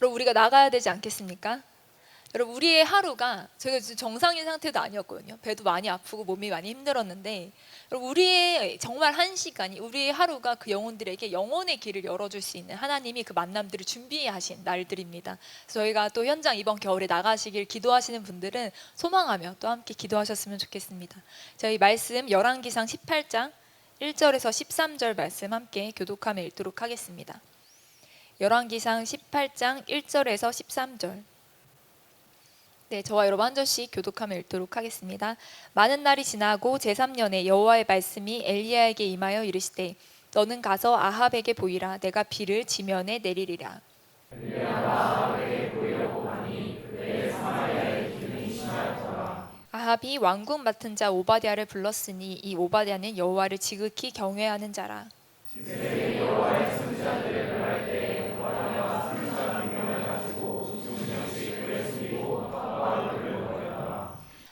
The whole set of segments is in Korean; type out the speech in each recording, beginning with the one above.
여러분 우리가 나가야 되지 않겠습니까? 여러분 우리의 하루가, 제가 지금 정상인 상태도 아니었거든요. 배도 많이 아프고 몸이 많이 힘들었는데, 여러분 우리의 정말 한 시간이, 우리의 하루가 그 영혼들에게 영혼의 길을 열어줄 수 있는 하나님이 그 만남들을 준비하신 날들입니다. 그래서 저희가 또 현장 이번 겨울에 나가시길 기도하시는 분들은 소망하며 또 함께 기도하셨으면 좋겠습니다. 저희 말씀 열왕기상 18장 1절에서 13절 말씀 함께 교독하며 읽도록 하겠습니다. 열왕기상 18장 1절에서 13절. 네, 저와 여러분 한 절씩 교독하며 읽도록 하겠습니다. 많은 날이 지나고 제3년에 여호와의 말씀이 엘리야에게 임하여 이르시되 너는 가서 아합에게 보이라. 내가 비를 지면에 내리리라. 아합이 왕궁 맡은 자 오바댜를 불렀으니 이 오바댜는 여호와를 지극히 경외하는 자라.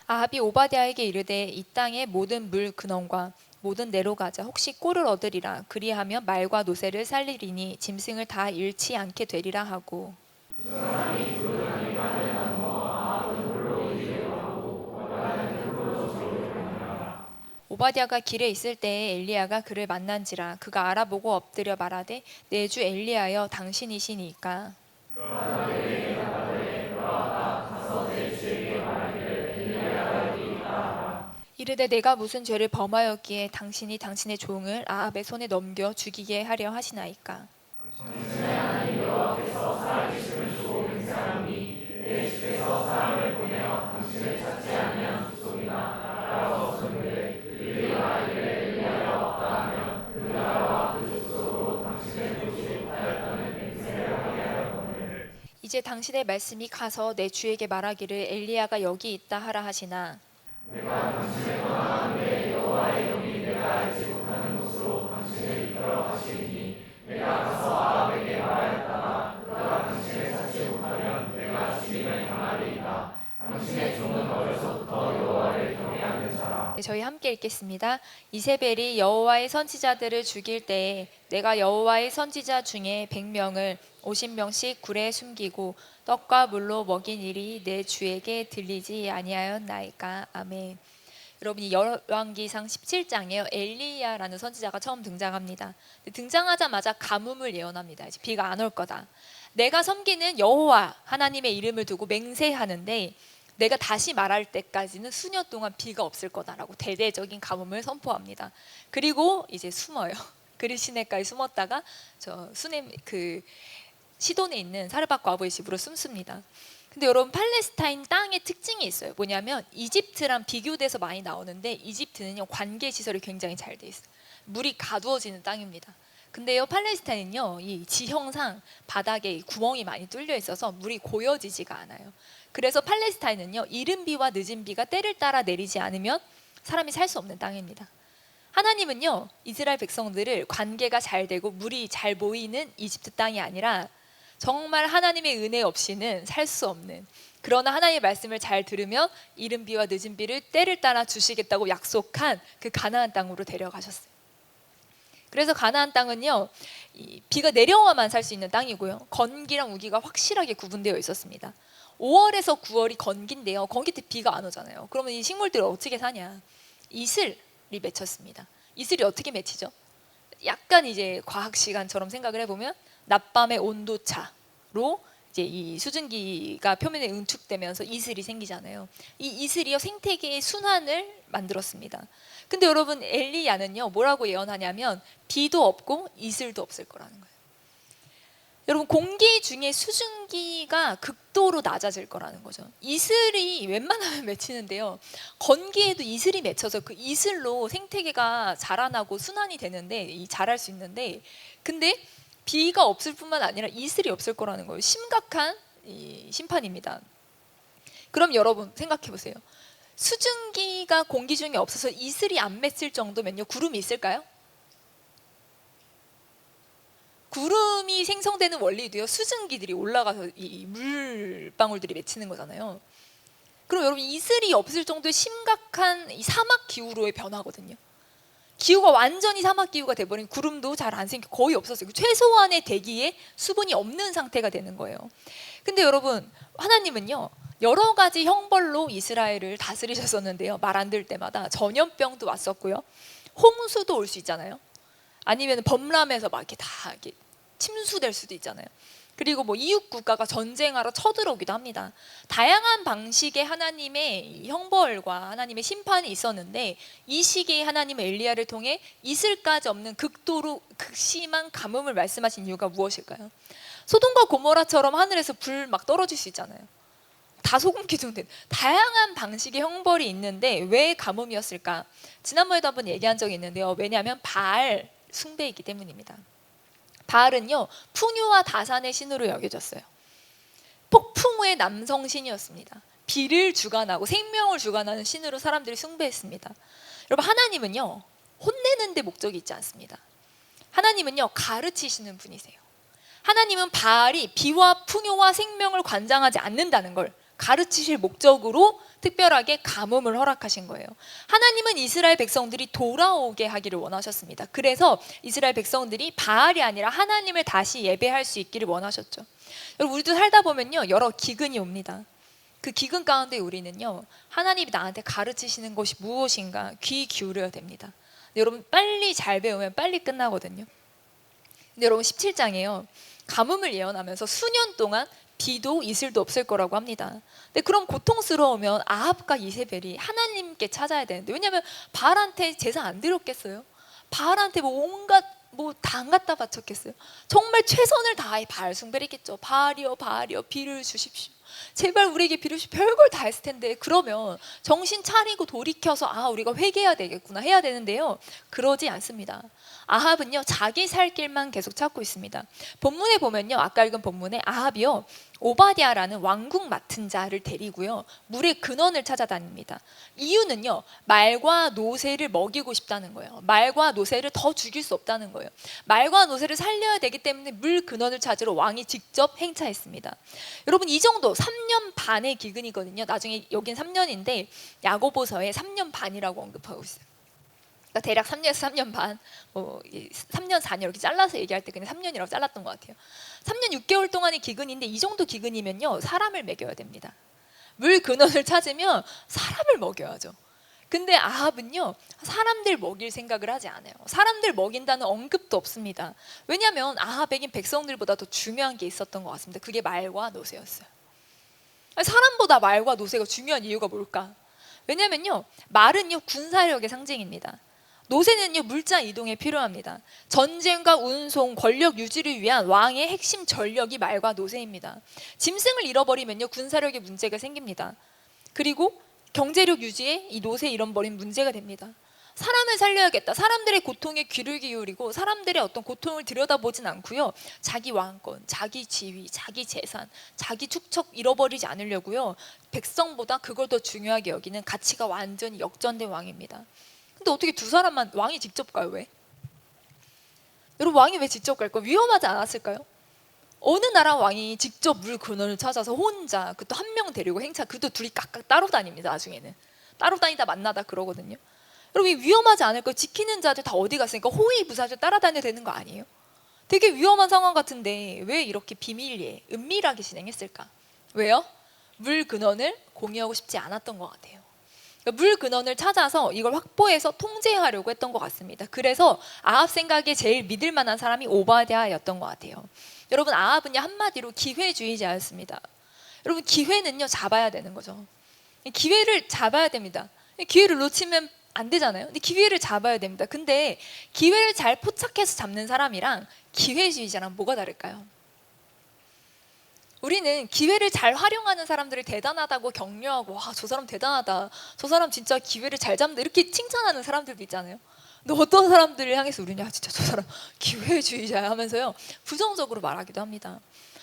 아합이 오바댜에게 이르되 이 땅의 모든 물 근원과 모든 내로 가자. 혹시 꼴을 얻으리라. 그리하면 말과 노새를 살리리니 짐승을 다 잃지 않게 되리라 하고. 오바댜가 길에 있을 때에 엘리야가 그를 만난지라. 그가 알아보고 엎드려 말하되 내 주 엘리야여 당신이시니까. 이르되 내가 무슨 죄를 범하였기에 당신이 당신의 종을 아합의 손에 넘겨 죽이게 하려 하시나이까. 이제 당신의 말씀이 가서 내 주에게 말하기를 엘리야가 여기 있다 하라 하시나. 네, 저희 함께 읽겠습니다. 이세벨이 여호와의 선지자들을 죽일 때에 내가 여호와의 선지자 중에 100명을 50명씩 굴에 숨기고 떡과 물로 먹인 일이 내 주에게 들리지 아니하였나이까. 아멘. 여러분 이 열왕기상 17장에요. 엘리야라는 선지자가 처음 등장합니다. 등장하자마자 가뭄을 예언합니다. 이제 비가 안 올 거다. 내가 섬기는 여호와 하나님의 이름을 두고 맹세하는데 내가 다시 말할 때까지는 수년 동안 비가 없을 거다라고 대대적인 가뭄을 선포합니다. 그리고 이제 숨어요. 그리시네가에 숨었다가 저 수넴 그 시돈에 있는 사르밧 과부의 집으로 숨습니다. 근데 여러분 팔레스타인 땅의 특징이 있어요. 뭐냐면 이집트랑 비교돼서 많이 나오는데 이집트는요 관계 시설이 굉장히 잘 돼 있어요. 물이 가두어지는 땅입니다. 근데요 팔레스타인은요 이 지형상 바닥에 구멍이 많이 뚫려 있어서 물이 고여지지가 않아요. 그래서 팔레스타인은요 이른 비와 늦은 비가 때를 따라 내리지 않으면 사람이 살 수 없는 땅입니다. 하나님은요 이스라엘 백성들을 관계가 잘 되고 물이 잘 보이는 이집트 땅이 아니라 정말 하나님의 은혜 없이는 살 수 없는, 그러나 하나님의 말씀을 잘 들으면 이른 비와 늦은 비를 때를 따라 주시겠다고 약속한 그 가나안 땅으로 데려가셨어요. 그래서 가나안 땅은요 비가 내려와만 살 수 있는 땅이고요 건기랑 우기가 확실하게 구분되어 있었습니다. 5월에서 9월이 건기인데요 건기 때 비가 안 오잖아요. 그러면 이 식물들이 어떻게 사냐, 이슬이 맺혔습니다. 이슬이 어떻게 맺히죠? 약간 이제 과학 시간처럼 생각을 해보면 낮밤의 온도차로 이제 이 수증기가 표면에 응축되면서 이슬이 생기잖아요. 이 이슬이요 생태계의 순환을 만들었습니다. 근데 여러분 엘리야는요 뭐라고 예언하냐면 비도 없고 이슬도 없을 거라는 거예요. 여러분 공기 중에 수증기가 극도로 낮아질 거라는 거죠. 이슬이 웬만하면 맺히는데요 건기에도 이슬이 맺혀서 그 이슬로 생태계가 자라나고 순환이 되는데 자랄 수 있는데, 근데 비가 없을 뿐만 아니라 이슬이 없을 거라는 거예요. 심각한 심판입니다. 그럼 여러분 생각해 보세요. 수증기가 공기 중에 없어서 이슬이 안 맺힐 정도면요 구름이 있을까요? 구름이 생성되는 원리도요 수증기들이 올라가서 이 물방울들이 맺히는 거잖아요. 그럼 여러분 이슬이 없을 정도의 심각한 이 사막 기후로의 변화거든요. 기후가 완전히 사막 기후가 돼버린, 구름도 잘 안 생기고 거의 없었어요. 최소한의 대기에 수분이 없는 상태가 되는 거예요. 근데 여러분, 하나님은요 여러 가지 형벌로 이스라엘을 다스리셨었는데요, 말 안 들을 때마다 전염병도 왔었고요, 홍수도 올 수 있잖아요. 아니면 범람해서 막 이렇게 다 이렇게 침수될 수도 있잖아요. 그리고 뭐 이웃 국가가 전쟁하러 쳐들어오기도 합니다. 다양한 방식의 하나님의 형벌과 하나님의 심판이 있었는데, 이 시기에 하나님은 엘리야를 통해 있을까지 없는 극도로 극심한 가뭄을 말씀하신 이유가 무엇일까요? 소돔과 고모라처럼 하늘에서 불 막 떨어질 수 있잖아요. 다 소금 기둥된 다양한 방식의 형벌이 있는데 왜 가뭄이었을까? 지난번에도 한번 얘기한 적이 있는데요. 왜냐하면 바알 숭배이기 때문입니다. 바알은요 풍요와 다산의 신으로 여겨졌어요. 폭풍 후의 남성 신이었습니다. 비를 주관하고 생명을 주관하는 신으로 사람들이 숭배했습니다. 여러분, 하나님은요 혼내는 데 목적이 있지 않습니다. 하나님은요 가르치시는 분이세요. 하나님은 바알이 비와 풍요와 생명을 관장하지 않는다는 걸 가르치실 목적으로 특별하게 가뭄을 허락하신 거예요. 하나님은 이스라엘 백성들이 돌아오게 하기를 원하셨습니다. 그래서 이스라엘 백성들이 바알이 아니라 하나님을 다시 예배할 수 있기를 원하셨죠. 여러분, 우리도 살다 보면요 여러 기근이 옵니다. 그 기근 가운데 우리는요 하나님이 나한테 가르치시는 것이 무엇인가 귀 기울여야 됩니다. 여러분, 빨리 잘 배우면 빨리 끝나거든요. 근데 여러분, 17장에요 가뭄을 예언하면서 수년 동안 비도 이슬도 없을 거라고 합니다. 근데 그럼 고통스러우면 아합과 이세벨이 하나님께 찾아야 되는데, 왜냐하면 바알한테 제사 안 드렸겠어요? 바알한테 뭐 온갖 뭐 다 안 갖다 바쳤겠어요? 정말 최선을 다해 바알 숭배를 했겠죠. 바알이여 바알이여 비를 주십시오. 제발 우리에게 비를 주십시오. 별걸 다 했을 텐데. 그러면 정신 차리고 돌이켜서 우리가 회개해야 되겠구나 해야 되는데요, 그러지 않습니다. 아합은요 자기 살 길만 계속 찾고 있습니다. 본문에 보면요, 아까 읽은 본문에 아합이요 오바댜라는 왕궁 맡은 자를 데리고요 물의 근원을 찾아다닙니다. 이유는요 말과 노새를 먹이고 싶다는 거예요. 말과 노새를 더 죽일 수 없다는 거예요. 말과 노새를 살려야 되기 때문에 물 근원을 찾으러 왕이 직접 행차했습니다. 여러분, 이 정도 3년 반의 기근이거든요. 나중에 여긴 3년인데 야고보서에 3년 반이라고 언급하고 있어요. 그러니까 대략 3년에서 3년 반, 3년 4년 이렇게 잘라서 얘기할 때 그냥 3년이라고 잘랐던 것 같아요. 3년 6개월 동안의 기근인데, 이 정도 기근이면요 사람을 먹여야 됩니다. 물 근원을 찾으면 사람을 먹여야죠. 근데 아합은요 사람들 먹일 생각을 하지 않아요. 사람들 먹인다는 언급도 없습니다. 왜냐하면 아합에겐 백성들보다 더 중요한 게 있었던 것 같습니다. 그게 말과 노새였어요. 사람보다 말과 노새가 중요한 이유가 뭘까? 왜냐면요 말은요 군사력의 상징입니다. 노새는요 물자 이동에 필요합니다. 전쟁과 운송, 권력 유지를 위한 왕의 핵심 전력이 말과 노새입니다. 짐승을 잃어버리면요 군사력에 문제가 생깁니다. 그리고 경제력 유지에 이 노새 잃어버린 문제가 됩니다. 사람을 살려야겠다. 사람들의 고통에 귀를 기울이고 사람들의 어떤 고통을 들여다보진 않고요, 자기 왕권, 자기 지위, 자기 재산, 자기 축척 잃어버리지 않으려고요 백성보다 그걸 더 중요하게 여기는 가치가 완전히 역전된 왕입니다. 근데 어떻게 두 사람만, 왕이 직접 가요? 왜? 여러분, 왕이 왜 직접 갈까요? 위험하지 않았을까요? 어느 나라 왕이 직접 물 근원을 찾아서 혼자, 그것도 한 명 데리고 행차, 그것도 둘이 각각 따로 다닙니다. 나중에는 따로 다니다 만나다 그러거든요. 여러분, 위험하지 않을까요? 지키는 자들 다 어디 갔으니까 호위무사들 따라다녀야 되는 거 아니에요? 되게 위험한 상황 같은데 왜 이렇게 비밀리에 은밀하게 진행했을까? 왜요? 물 근원을 공유하고 싶지 않았던 것 같아요. 물 근원을 찾아서 이걸 확보해서 통제하려고 했던 것 같습니다. 그래서 아합 생각에 제일 믿을 만한 사람이 오바댜였던 것 같아요. 여러분, 아합은요 한마디로 기회주의자였습니다. 여러분, 기회는요 잡아야 되는 거죠. 기회를 잡아야 됩니다. 기회를 놓치면 안 되잖아요. 근데 기회를 잡아야 됩니다. 근데 기회를 잘 포착해서 잡는 사람이랑 기회주의자랑 뭐가 다를까요? 우리는 기회를 잘 활용하는 사람들을 대단하다고 격려하고, 와, 저 사람 대단하다, 저 사람 진짜 기회를 잘 잡는다, 이렇게 칭찬하는 사람들도 있잖아요. 근데 어떤 사람들을 향해서 우리는 진짜 저 사람 기회주의자야 하면서요 부정적으로 말하기도 합니다.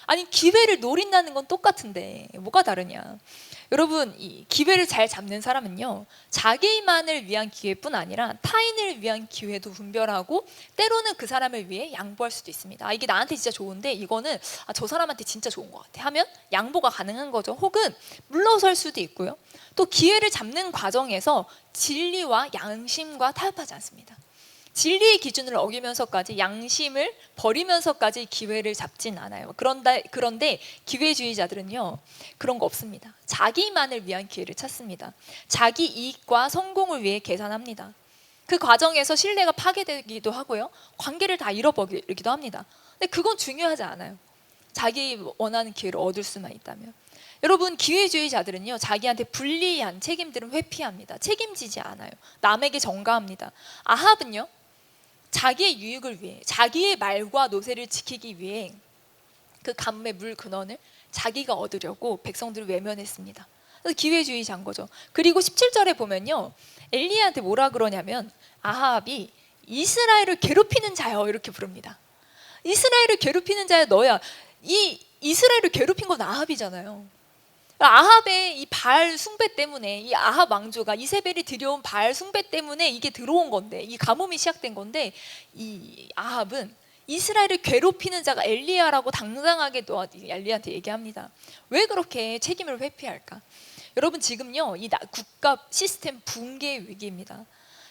아니, 기회를 노린다는 건 똑같은데 뭐가 다르냐? 여러분, 이 기회를 잘 잡는 사람은요 자기만을 위한 기회뿐 아니라 타인을 위한 기회도 분별하고, 때로는 그 사람을 위해 양보할 수도 있습니다. 이게 나한테 진짜 좋은데 이거는 저 사람한테 진짜 좋은 것 같아 하면 양보가 가능한 거죠. 혹은 물러설 수도 있고요. 또 기회를 잡는 과정에서 진리와 양심과 타협하지 않습니다. 진리의 기준을 어기면서까지, 양심을 버리면서까지 기회를 잡진 않아요. 그런데 기회주의자들은요, 그런 거 없습니다. 자기만을 위한 기회를 찾습니다. 자기 이익과 성공을 위해 계산합니다. 그 과정에서 신뢰가 파괴되기도 하고요, 관계를 다 잃어버리기도 합니다. 근데 그건 중요하지 않아요. 자기 원하는 기회를 얻을 수만 있다면. 여러분, 기회주의자들은요, 자기한테 불리한 책임들은 회피합니다. 책임지지 않아요. 남에게 전가합니다. 아합은요, 자기의 유익을 위해, 자기의 말과 노새를 지키기 위해 그 가뭄의 물 근원을 자기가 얻으려고 백성들을 외면했습니다. 그래서 기회주의자인 거죠. 그리고 17절에 보면요, 엘리야한테 뭐라 그러냐면, 아합이 이스라엘을 괴롭히는 자여, 이렇게 부릅니다. 이스라엘을 괴롭히는 자여 너야. 이 이스라엘을 괴롭힌 건 아합이잖아요. 아합의 이 바알 숭배 때문에, 이 아합 왕조가 이세벨이 들여온 바알 숭배 때문에 이게 들어온 건데, 이 가뭄이 시작된 건데, 이 아합은 이스라엘을 괴롭히는 자가 엘리야라고 당당하게 엘리야한테 얘기합니다. 왜 그렇게 책임을 회피할까? 여러분, 지금요, 이 국가 시스템 붕괴 위기입니다.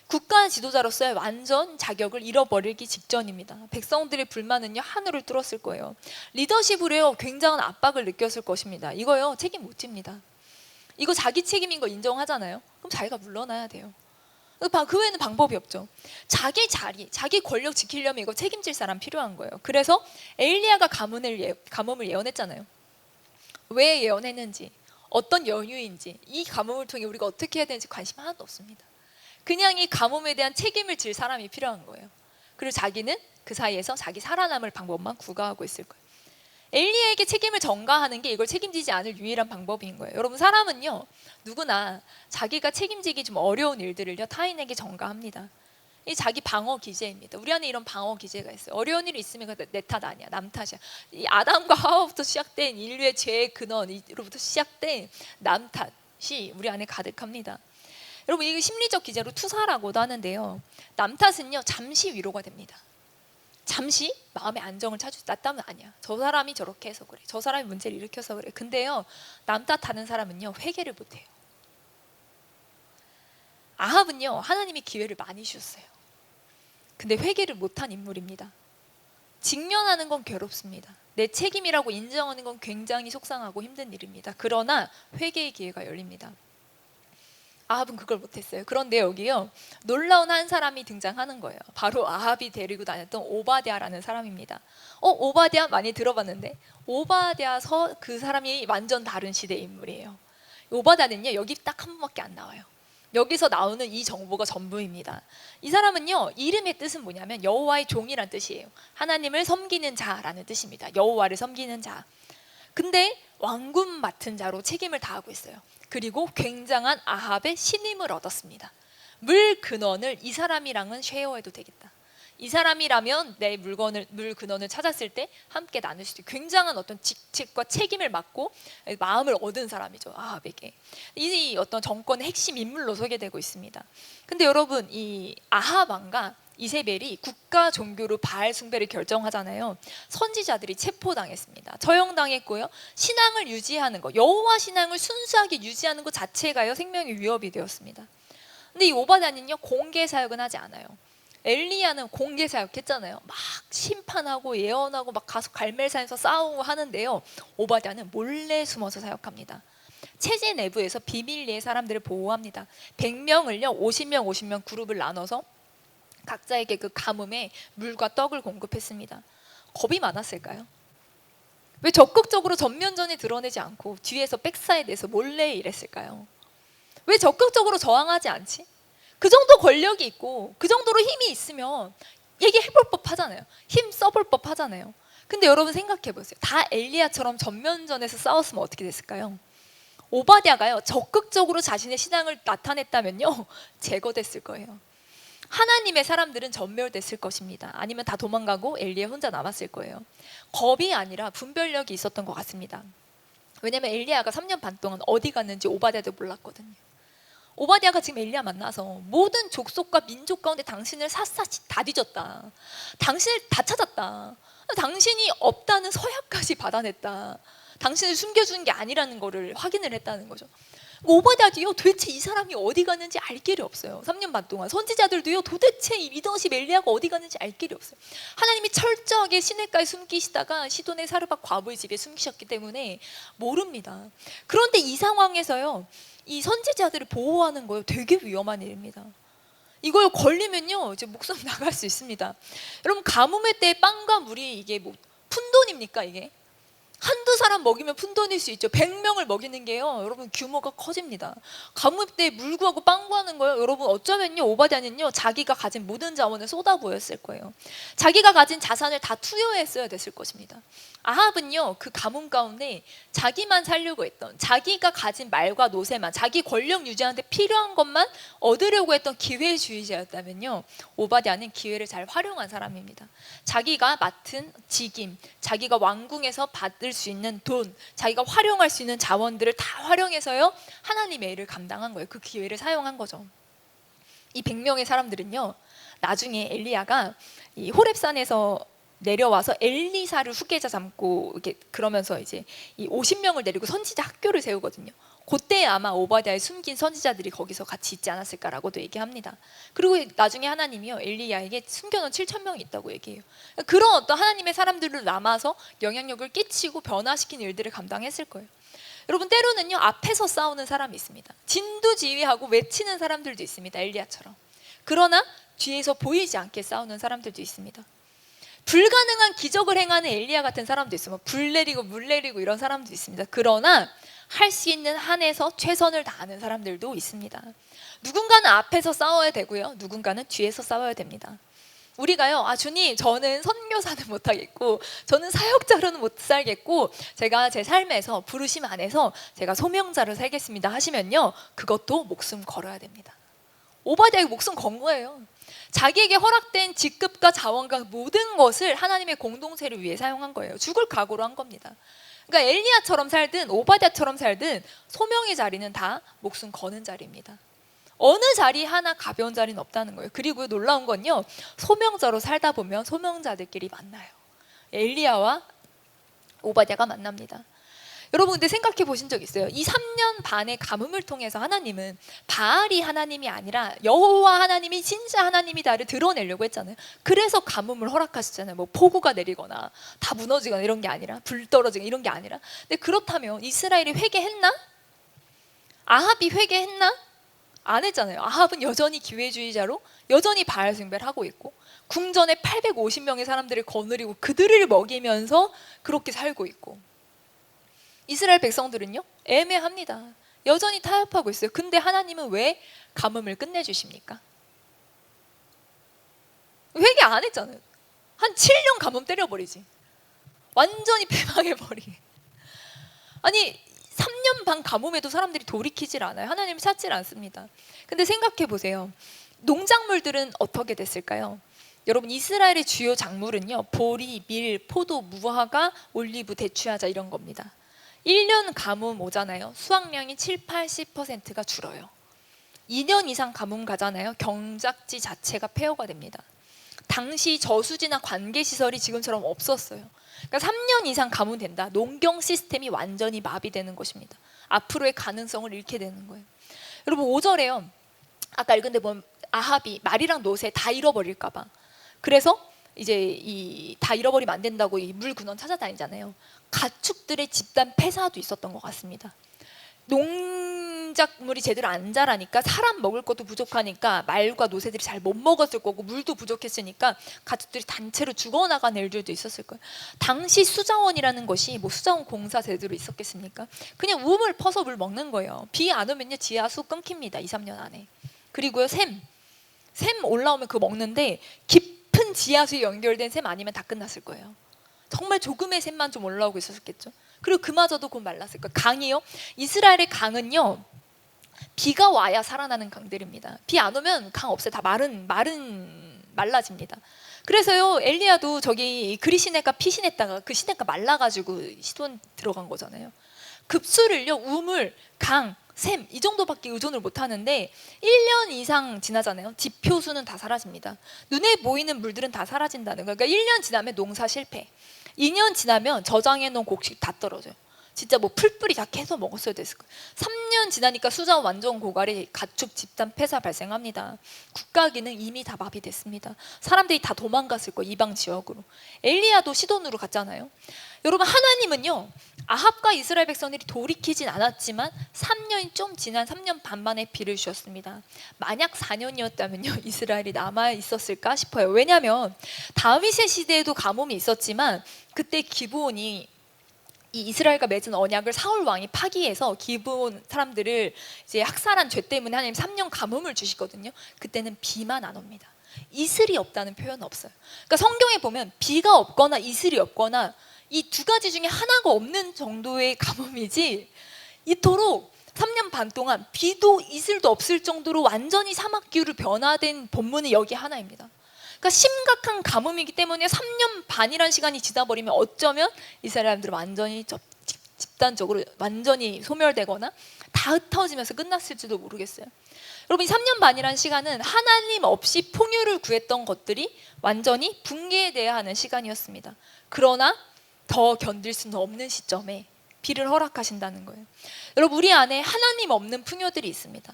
국가 지도자로서의 완전 자격을 잃어버리기 직전입니다. 백성들의 불만은요, 하늘을 뚫었을 거예요. 리더십으로요, 굉장한 압박을 느꼈을 것입니다. 이거요, 책임 못 집니다. 이거 자기 책임인 거 인정하잖아요. 그럼 자기가 물러나야 돼요. 그 외에는 방법이 없죠. 자기 자리, 자기 권력 지키려면 이거 책임질 사람 필요한 거예요. 그래서 엘리야가 가뭄을 예언했잖아요. 왜 예언했는지, 어떤 연유인지, 이 가뭄을 통해 우리가 어떻게 해야 되는지 관심 하나도 없습니다. 그냥 이 가뭄에 대한 책임을 질 사람이 필요한 거예요. 그리고 자기는 그 사이에서 자기 살아남을 방법만 구가하고 있을 거예요. 엘리야에게 책임을 전가하는 게 이걸 책임지지 않을 유일한 방법인 거예요. 여러분, 사람은요, 누구나 자기가 책임지기 좀 어려운 일들을요, 타인에게 전가합니다. 이 자기 방어 기제입니다. 우리 안에 이런 방어 기제가 있어요. 어려운 일이 있으면 내 탓 아니야, 남 탓이야. 이 아담과 하와부터 시작된 인류의 죄의 근원으로부터 시작된 남 탓이 우리 안에 가득합니다. 여러분, 이게 심리적 기제로 투사라고도 하는데요, 남 탓은요, 잠시 위로가 됩니다. 잠시 마음의 안정을 찾을 수 있다면 아니야, 저 사람이 저렇게 해서 그래, 저 사람이 문제를 일으켜서 그래. 근데요, 남 탓하는 사람은요, 회개를 못해요. 아합은요, 하나님이 기회를 많이 주셨어요. 근데 회개를 못한 인물입니다. 직면하는 건 괴롭습니다. 내 책임이라고 인정하는 건 굉장히 속상하고 힘든 일입니다. 그러나 회개의 기회가 열립니다. 아합은 그걸 못했어요. 그런데 여기요, 놀라운 한 사람이 등장하는 거예요. 바로 아합이 데리고 다녔던 오바댜라는 사람입니다. 오바댜 많이 들어봤는데, 오바댜서 그 사람이 완전 다른 시대의 인물이에요. 오바댜는요, 여기 딱 한 번밖에 안 나와요. 여기서 나오는 이 정보가 전부입니다. 이 사람은요, 이름의 뜻은 뭐냐면 여호와의 종이란 뜻이에요. 하나님을 섬기는 자라는 뜻입니다. 여호와를 섬기는 자. 근데 왕군 맡은 자로 책임을 다하고 있어요. 그리고 굉장한 아합의 신임을 얻었습니다. 물 근원을 이 사람이랑은 쉐어해도 되겠다. 이 사람이라면 내 물 근원을 찾았을 때 함께 나눌 수 있는 굉장한 어떤 직책과 책임을 맡고 마음을 얻은 사람이죠, 아합에게. 이 어떤 정권의 핵심 인물로 소개되고 있습니다. 근데 여러분, 이 아합 왕과 이세벨이 국가 종교로 바알 숭배를 결정하잖아요. 선지자들이 체포당했습니다. 처형당했고요. 신앙을 유지하는 것, 여호와 신앙을 순수하게 유지하는 것 자체가요, 생명의 위협이 되었습니다. 근데 이 오바댜는요, 공개 사역은 하지 않아요. 엘리야는 공개 사역했잖아요. 막 심판하고 예언하고 막 가서 갈멜산에서 싸우고 하는데요, 오바댜는 몰래 숨어서 사역합니다. 체제 내부에서 비밀리에 사람들을 보호합니다. 100명을요 50명 그룹을 나눠서 각자에게 그 가뭄에 물과 떡을 공급했습니다. 겁이 많았을까요? 왜 적극적으로 전면전에 드러내지 않고 뒤에서 백사이드에서 몰래 일했을까요? 왜 적극적으로 저항하지 않지? 그 정도 권력이 있고 그 정도로 힘이 있으면 얘기해볼 법하잖아요. 힘 써볼 법하잖아요. 근데 여러분 생각해보세요. 다 엘리야처럼 전면전에서 싸웠으면 어떻게 됐을까요? 오바댜가요, 적극적으로 자신의 신앙을 나타냈다면요, 제거됐을 거예요. 하나님의 사람들은 전멸됐을 것입니다. 아니면 다 도망가고 엘리야 혼자 남았을 거예요. 겁이 아니라 분별력이 있었던 것 같습니다. 왜냐하면 엘리야가 3년 반 동안 어디 갔는지 오바댜도 몰랐거든요. 오바댜가 지금 엘리야 만나서 모든 족속과 민족 가운데 당신을 샅샅이 다 뒤졌다, 당신을 다 찾았다, 당신이 없다는 서약까지 받아냈다, 당신을 숨겨주는 게 아니라는 거를 확인을 했다는 거죠. 오바댜도요 도대체 이 사람이 어디 갔는지 알 길이 없어요. 3년 반 동안 선지자들도요 도대체 이 리더십 엘리야가 어디 갔는지 알 길이 없어요. 하나님이 철저하게 시냇가에 숨기시다가 시돈의 사르밧 과부의 집에 숨기셨기 때문에 모릅니다. 그런데 이 상황에서요 이 선지자들을 보호하는 거예요. 되게 위험한 일입니다. 이걸 걸리면요 이제 목숨 나갈 수 있습니다. 여러분 가뭄의 때 빵과 물이 이게 뭐 푼돈입니까? 이게 한두 사람 먹이면 푼돈일 수 있죠. 100명을 먹이는 게요 여러분 규모가 커집니다. 가뭄 때 물 구하고 빵 구하는 거요 여러분 어쩌면요 오바댜는요 자기가 가진 모든 자원을 쏟아부었을 거예요. 자기가 가진 자산을 다 투여했어야 됐을 것입니다. 아합은요 그 가뭄 가운데 자기만 살려고 했던, 자기가 가진 말과 노새만, 자기 권력 유지하는데 필요한 것만 얻으려고 했던 기회주의자였다면요 오바댜는 기회를 잘 활용한 사람입니다. 자기가 맡은 직임, 자기가 왕궁에서 받을 수 있는 돈, 자기가 활용할 수 있는 자원들을 다 활용해서요 하나님의 일을 감당한 거예요. 그 기회를 사용한 거죠. 이 100명의 사람들은요 나중에 엘리야가 이 호렙산에서 내려와서 엘리사를 후계자 삼고 이렇게 그러면서 이제 이 50명을 내리고 선지자 학교를 세우거든요. 그때 아마 오바댜의 숨긴 선지자들이 거기서 같이 있지 않았을까라고도 얘기합니다. 그리고 나중에 하나님이요 엘리야에게 숨겨놓은 7,000명이 있다고 얘기해요. 그런 어떤 하나님의 사람들을 남아서 영향력을 끼치고 변화시킨 일들을 감당했을 거예요. 여러분 때로는요 앞에서 싸우는 사람이 있습니다. 진두지휘하고 외치는 사람들도 있습니다. 엘리야처럼. 그러나 뒤에서 보이지 않게 싸우는 사람들도 있습니다. 불가능한 기적을 행하는 엘리야 같은 사람도 있어요. 불 내리고 물 내리고 이런 사람도 있습니다. 그러나 할 수 있는 한에서 최선을 다하는 사람들도 있습니다. 누군가는 앞에서 싸워야 되고요 누군가는 뒤에서 싸워야 됩니다. 우리가요 주님 저는 선교사는 못하겠고 저는 사역자로는 못 살겠고 제가 제 삶에서 부르심 안에서 제가 소명자로 살겠습니다 하시면요 그것도 목숨 걸어야 됩니다. 오바댜가 목숨 건 거예요. 자기에게 허락된 직급과 자원과 모든 것을 하나님의 공동체를 위해 사용한 거예요. 죽을 각오로 한 겁니다. 그러니까 엘리야처럼 살든 오바댜처럼 살든 소명의 자리는 다 목숨 거는 자리입니다. 어느 자리 하나 가벼운 자리는 없다는 거예요. 그리고 놀라운 건요 소명자로 살다 보면 소명자들끼리 만나요. 엘리야와 오바댜가 만납니다. 여러분 근데 생각해 보신 적 있어요? 이 3년 반의 가뭄을 통해서 하나님은 바알이 하나님이 아니라 여호와 하나님이 진짜 하나님이다를 드러내려고 했잖아요. 그래서 가뭄을 허락하셨잖아요. 뭐 폭우가 내리거나 다 무너지거나 이런 게 아니라, 불 떨어지거나 이런 게 아니라. 근데 그렇다면 이스라엘이 회개했나? 아합이 회개했나? 안 했잖아요. 아합은 여전히 기회주의자로 여전히 바알 숭배를 하고 있고 궁전에 850명의 사람들을 거느리고 그들을 먹이면서 그렇게 살고 있고, 이스라엘 백성들은요 애매합니다. 여전히 타협하고 있어요. 근데 하나님은 왜 가뭄을 끝내주십니까? 회개 안 했잖아요. 한 7년 가뭄 때려버리지. 완전히 패망해버리게. 아니 3년 반 가뭄에도 사람들이 돌이키질 않아요. 하나님을 찾질 않습니다. 근데 생각해 보세요. 농작물들은 어떻게 됐을까요? 여러분 이스라엘의 주요 작물은요 보리, 밀, 포도, 무화과, 올리브, 대추야자 이런 겁니다. 1년 가뭄 오잖아요. 수확량이 7, 80%가 줄어요. 2년 이상 가뭄 가잖아요. 경작지 자체가 폐허가 됩니다. 당시 저수지나 관계시설이 지금처럼 없었어요. 그러니까 3년 이상 가뭄 된다. 농경 시스템이 완전히 마비되는 것입니다. 앞으로의 가능성을 잃게 되는 거예요. 여러분 5절에요. 아까 읽은 데 보면 아합이 말이랑 노새 다 잃어버릴까 봐. 그래서 이제 다 잃어버리면 안 된다고 이 물 근원 찾아다니잖아요. 가축들의 집단 폐사도 있었던 것 같습니다. 농작물이 제대로 안 자라니까 사람 먹을 것도 부족하니까 말과 노새들이 잘 못 먹었을 거고 물도 부족했으니까 가축들이 단체로 죽어나간 일들도 있었을 거예요. 당시 수자원이라는 것이 뭐 수자원 공사 제대로 있었겠습니까? 그냥 우물 퍼서 물 먹는 거예요. 비 안 오면요 지하수 끊깁니다. 2, 3년 안에. 그리고요 샘 올라오면 그거 먹는데 깊은 지하수에 연결된 샘 아니면 다 끝났을 거예요. 정말 조금의 샘만 좀 올라오고 있었겠죠. 그리고 그마저도 곧 말랐을 거예요. 강이요. 이스라엘의 강은요 비가 와야 살아나는 강들입니다. 비 안 오면 강 없어요. 다 말라집니다. 그래서요 엘리야도 저기 그리 시내가 피신했다가 그 시내가 말라가지고 시돈 들어간 거잖아요. 급수를요 우물, 강, 샘 이 정도밖에 의존을 못 하는데 1년 이상 지나잖아요. 지표수는 다 사라집니다. 눈에 보이는 물들은 다 사라진다는 거예요. 그러니까 1년 지나면 농사 실패, 2년 지나면 저장해 놓은 곡식 다 떨어져요. 진짜 뭐 풀뿌리 다 캐서 먹었어야 됐을 거예요. 3년 지나니까 수자원 완전 고갈이 가축 집단 폐사 발생합니다. 국가 기능 이미 다 마비됐습니다. 사람들이 다 도망갔을 거예요. 이방 지역으로. 엘리야도 시돈으로 갔잖아요. 여러분, 하나님은요, 아합과 이스라엘 백성들이 돌이키진 않았지만 3년이 좀 지난 3년 반 만에 비를 주셨습니다. 만약 4년이었다면요 이스라엘이 남아 있었을까 싶어요. 왜냐하면 다윗의 시대에도 가뭄이 있었지만 그때 기브온이 이 이스라엘과 맺은 언약을 사울 왕이 파기해서 기브온 사람들을 이제 학살한 죄 때문에 하나님 3년 가뭄을 주시거든요. 그때는 비만 안 옵니다. 이슬이 없다는 표현은 없어요. 그러니까 성경에 보면 비가 없거나 이슬이 없거나 이 두 가지 중에 하나가 없는 정도의 가뭄이지, 이토록 3년 반 동안 비도 이슬도 없을 정도로 완전히 사막 기후로 변화된 본문이 여기 하나입니다. 그러니까 심각한 가뭄이기 때문에 3년 반이라는 시간이 지나버리면 어쩌면 이스라엘 사람들은 완전히 집단적으로 완전히 소멸되거나 다 흩어지면서 끝났을지도 모르겠어요. 여러분, 이 3년 반이라는 시간은 하나님 없이 풍요를 구했던 것들이 완전히 붕괴돼야 하는 시간이었습니다. 그러나 더 견딜 수는 없는 시점에 비를 허락하신다는 거예요. 여러분, 우리 안에 하나님 없는 풍요들이 있습니다.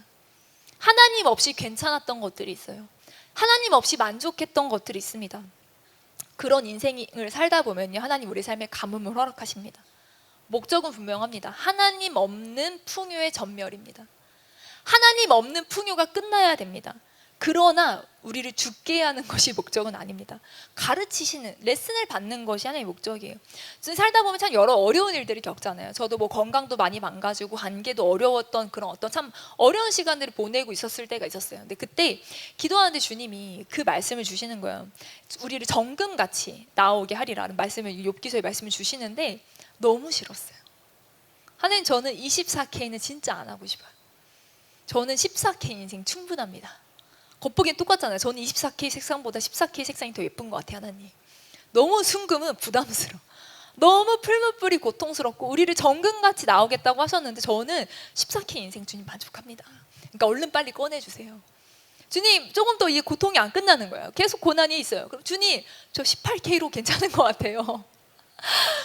하나님 없이 괜찮았던 것들이 있어요. 하나님 없이 만족했던 것들이 있습니다. 그런 인생을 살다 보면요, 하나님 우리 삶에 가뭄을 허락하십니다. 목적은 분명합니다. 하나님 없는 풍요의 전멸입니다. 하나님 없는 풍요가 끝나야 됩니다. 그러나 우리를 죽게 하는 것이 목적은 아닙니다. 가르치시는, 레슨을 받는 것이 하나의 목적이에요. 살다 보면 참 여러 어려운 일들을 겪잖아요. 저도 뭐 건강도 많이 망가지고 관계도 어려웠던 그런 어떤 참 어려운 시간들을 보내고 있었을 때가 있었어요. 근데 그때 기도하는데 주님이 그 말씀을 주시는 거예요. 우리를 정금같이 나오게 하리라는 말씀을, 욥기서의 말씀을 주시는데 너무 싫었어요. 하나님, 저는 24K는 진짜 안 하고 싶어요. 저는 14K 인생 충분합니다. 겉보기엔 똑같잖아요. 저는 24K 색상보다 14K 색상이 더 예쁜 것 같아요. 하나님, 너무 순금은 부담스러워. 너무 풀무불이 고통스럽고 우리를 정금같이 나오겠다고 하셨는데 저는 14K 인생 주님 만족합니다. 그러니까 얼른 빨리 꺼내주세요. 주님, 조금 더 이 고통이 안 끝나는 거예요. 계속 고난이 있어요. 그럼 주님, 저 18K로 괜찮은 것 같아요.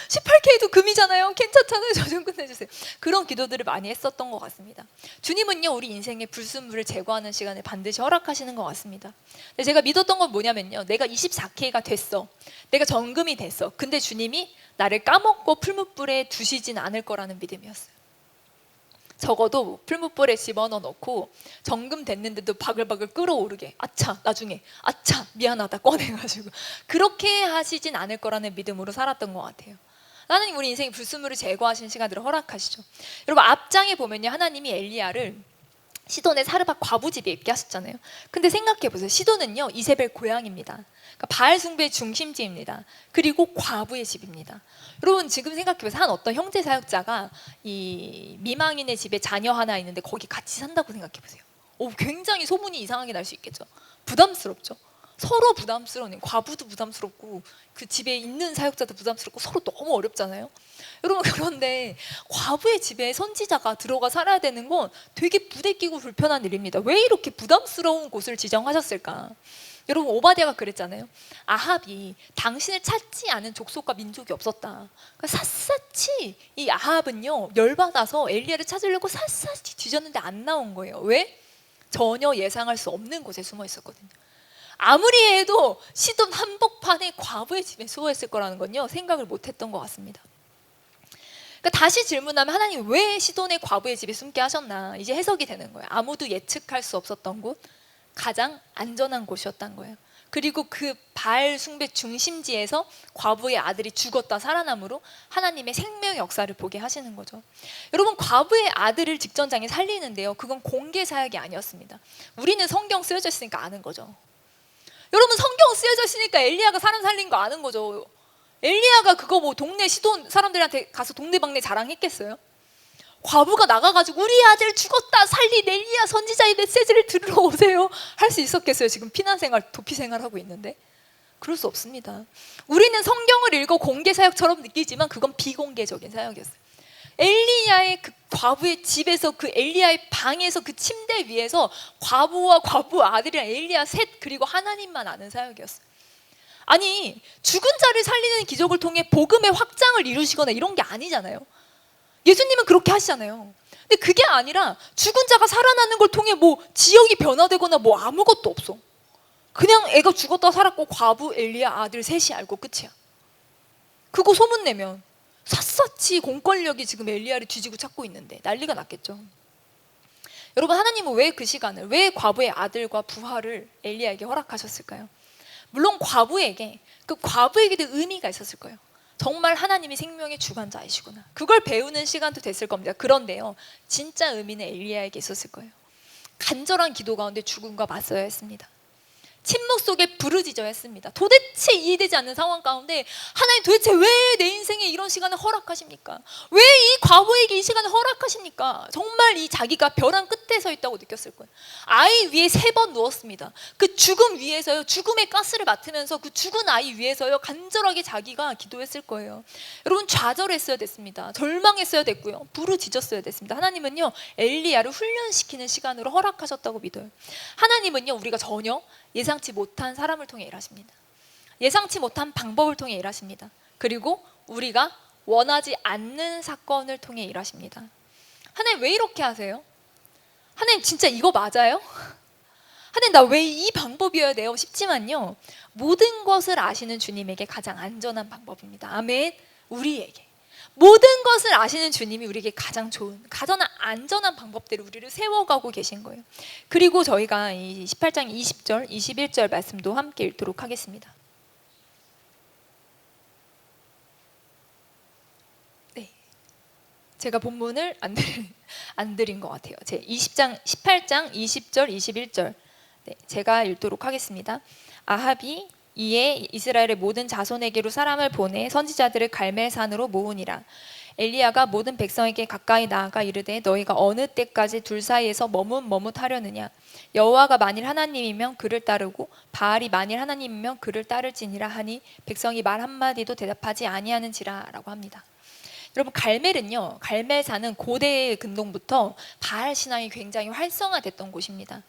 18K도 금이잖아요. 괜찮잖아요. 저 좀 끝내주세요. 그런 기도들을 많이 했었던 것 같습니다. 주님은요, 우리 인생의 불순물을 제거하는 시간을 반드시 허락하시는 것 같습니다. 근데 제가 믿었던 건 뭐냐면요, 내가 24K가 됐어, 내가 정금이 됐어. 근데 주님이 나를 까먹고 풀무불에 두시진 않을 거라는 믿음이었어요. 적어도 풀무불에 집어넣어 놓고 정금 됐는데도 바글바글 끓어오르게, 아차 나중에, 아차 미안하다 꺼내가지고 그렇게 하시진 않을 거라는 믿음으로 살았던 것 같아요. 하나님 우리 인생의 불순물을 제거하시는 시간들을 허락하시죠. 여러분, 앞장에 보면요, 하나님이 엘리야를 시돈의 사르밧 과부 집에 있게 하셨잖아요. 근데 생각해 보세요. 시돈은요, 이세벨 고향입니다. 그러니까 바알 숭배의 중심지입니다. 그리고 과부의 집입니다. 여러분, 지금 생각해 보세요. 한 어떤 형제 사역자가 이 미망인의 집에 자녀 하나 있는데 거기 같이 산다고 생각해 보세요. 굉장히 소문이 이상하게 날 수 있겠죠. 부담스럽죠. 서로 부담스러운, 과부도 부담스럽고 그 집에 있는 사역자도 부담스럽고 서로 너무 어렵잖아요. 여러분, 그런데 과부의 집에 선지자가 들어가 살아야 되는 건 되게 부대끼고 불편한 일입니다. 왜 이렇게 부담스러운 곳을 지정하셨을까? 여러분, 오바댜가 그랬잖아요. 아합이 당신을 찾지 않은 족속과 민족이 없었다. 그러니까 샅샅이 이 아합은요, 열받아서 엘리야를 찾으려고 샅샅이 뒤졌는데 안 나온 거예요. 왜? 전혀 예상할 수 없는 곳에 숨어 있었거든요. 아무리 해도 시돈 한복판에 과부의 집에 수호했을 거라는 건요, 생각을 못했던 것 같습니다. 그러니까 다시 질문하면, 하나님 왜 시돈의 과부의 집에 숨게 하셨나? 이제 해석이 되는 거예요. 아무도 예측할 수 없었던 곳, 가장 안전한 곳이었던 거예요. 그리고 그 바알 숭배 중심지에서 과부의 아들이 죽었다 살아남으로 하나님의 생명의 역사를 보게 하시는 거죠. 여러분, 과부의 아들을 직전장에 살리는데요, 그건 공개 사역이 아니었습니다. 우리는 성경 쓰여져 있으니까 아는 거죠. 여러분, 성경 쓰여져 있으니까 엘리야가 사람 살린 거 아는 거죠. 엘리야가 그거 뭐 동네 시돈 사람들한테 가서 동네방네 자랑했겠어요? 과부가 나가가지고 우리 아들 죽었다, 살린 엘리야 선지자의 메시지를 들으러 오세요 할 수 있었겠어요? 지금 피난생활, 도피생활 하고 있는데. 그럴 수 없습니다. 우리는 성경을 읽어 공개 사역처럼 느끼지만 그건 비공개적인 사역이었어요. 엘리야의 그 과부의 집에서, 그 엘리야의 방에서, 그 침대 위에서 과부와 과부 아들이랑 엘리야 셋, 그리고 하나님만 아는 사역이었어요. 아니, 죽은 자를 살리는 기적을 통해 복음의 확장을 이루시거나 이런 게 아니잖아요. 예수님은 그렇게 하시잖아요. 근데 그게 아니라 죽은 자가 살아나는 걸 통해 뭐 지역이 변화되거나 뭐 아무것도 없어. 그냥 애가 죽었다 살았고 과부 엘리야 아들 셋이 알고 끝이야. 그거 소문내면 샅샅이 공권력이 지금 엘리야를 뒤지고 찾고 있는데 난리가 났겠죠. 여러분, 하나님은 왜 그 시간을, 왜 과부의 아들과 부활을 엘리야에게 허락하셨을까요? 물론 그 과부에게도 의미가 있었을 거예요. 정말 하나님이 생명의 주관자이시구나, 그걸 배우는 시간도 됐을 겁니다. 그런데요, 진짜 의미는 엘리야에게 있었을 거예요. 간절한 기도 가운데 죽음과 맞서야 했습니다. 침묵 속에 부르짖어야 했습니다. 도대체 이해되지 않는 상황 가운데 하나님, 도대체 왜 내 인생에 이런 시간을 허락하십니까? 왜 이 과부에게 이 시간을 허락하십니까? 정말 이 자기가 벼랑 끝에 서 있다고 느꼈을 거예요. 아이 위에 3번 누웠습니다. 그 죽음 위에서요, 죽음의 가스를 맡으면서 그 죽은 아이 위에서요 간절하게 자기가 기도했을 거예요. 여러분, 좌절했어야 됐습니다. 절망했어야 됐고요, 부르짖었어야 됐습니다. 하나님은요, 엘리야를 훈련시키는 시간으로 허락하셨다고 믿어요. 하나님은요, 우리가 전혀 예상치 못한 사람을 통해 일하십니다. 예상치 못한 방법을 통해 일하십니다. 그리고 우리가 원하지 않는 사건을 통해 일하십니다. 하나님, 왜 이렇게 하세요? 하나님, 진짜 이거 맞아요? 하나님, 나 왜 이 방법이어야 돼요? 싶지만요, 모든 것을 아시는 주님에게 가장 안전한 방법입니다. 아멘. 우리에게 모든 것을 아시는 주님이 우리에게 가장 좋은, 가장 안전한 방법대로 우리를 세워가고 계신 거예요. 그리고 저희가 이 18장 20절, 21절 말씀도 함께 읽도록 하겠습니다. 네, 제가 본문을 안 드린 것 같아요. 제 18장 20절, 21절 네, 제가 읽도록 하겠습니다. 아합이 이에 이스라엘의 모든 자손에게로 사람을 보내 선지자들을 갈멜산으로 모으니라. 엘리야가 모든 백성에게 가까이 나아가 이르되 너희가 어느 때까지 둘 사이에서 머뭇머뭇하려느냐? 여호와가 만일 하나님이면 그를 따르고 바알이 만일 하나님이면 그를 따를지니라 하니 백성이 말 한마디도 대답하지 아니하는지라 라고 합니다. 여러분, 갈멜산은 고대 근동부터 바알 신앙이 굉장히 활성화됐던 곳입니다.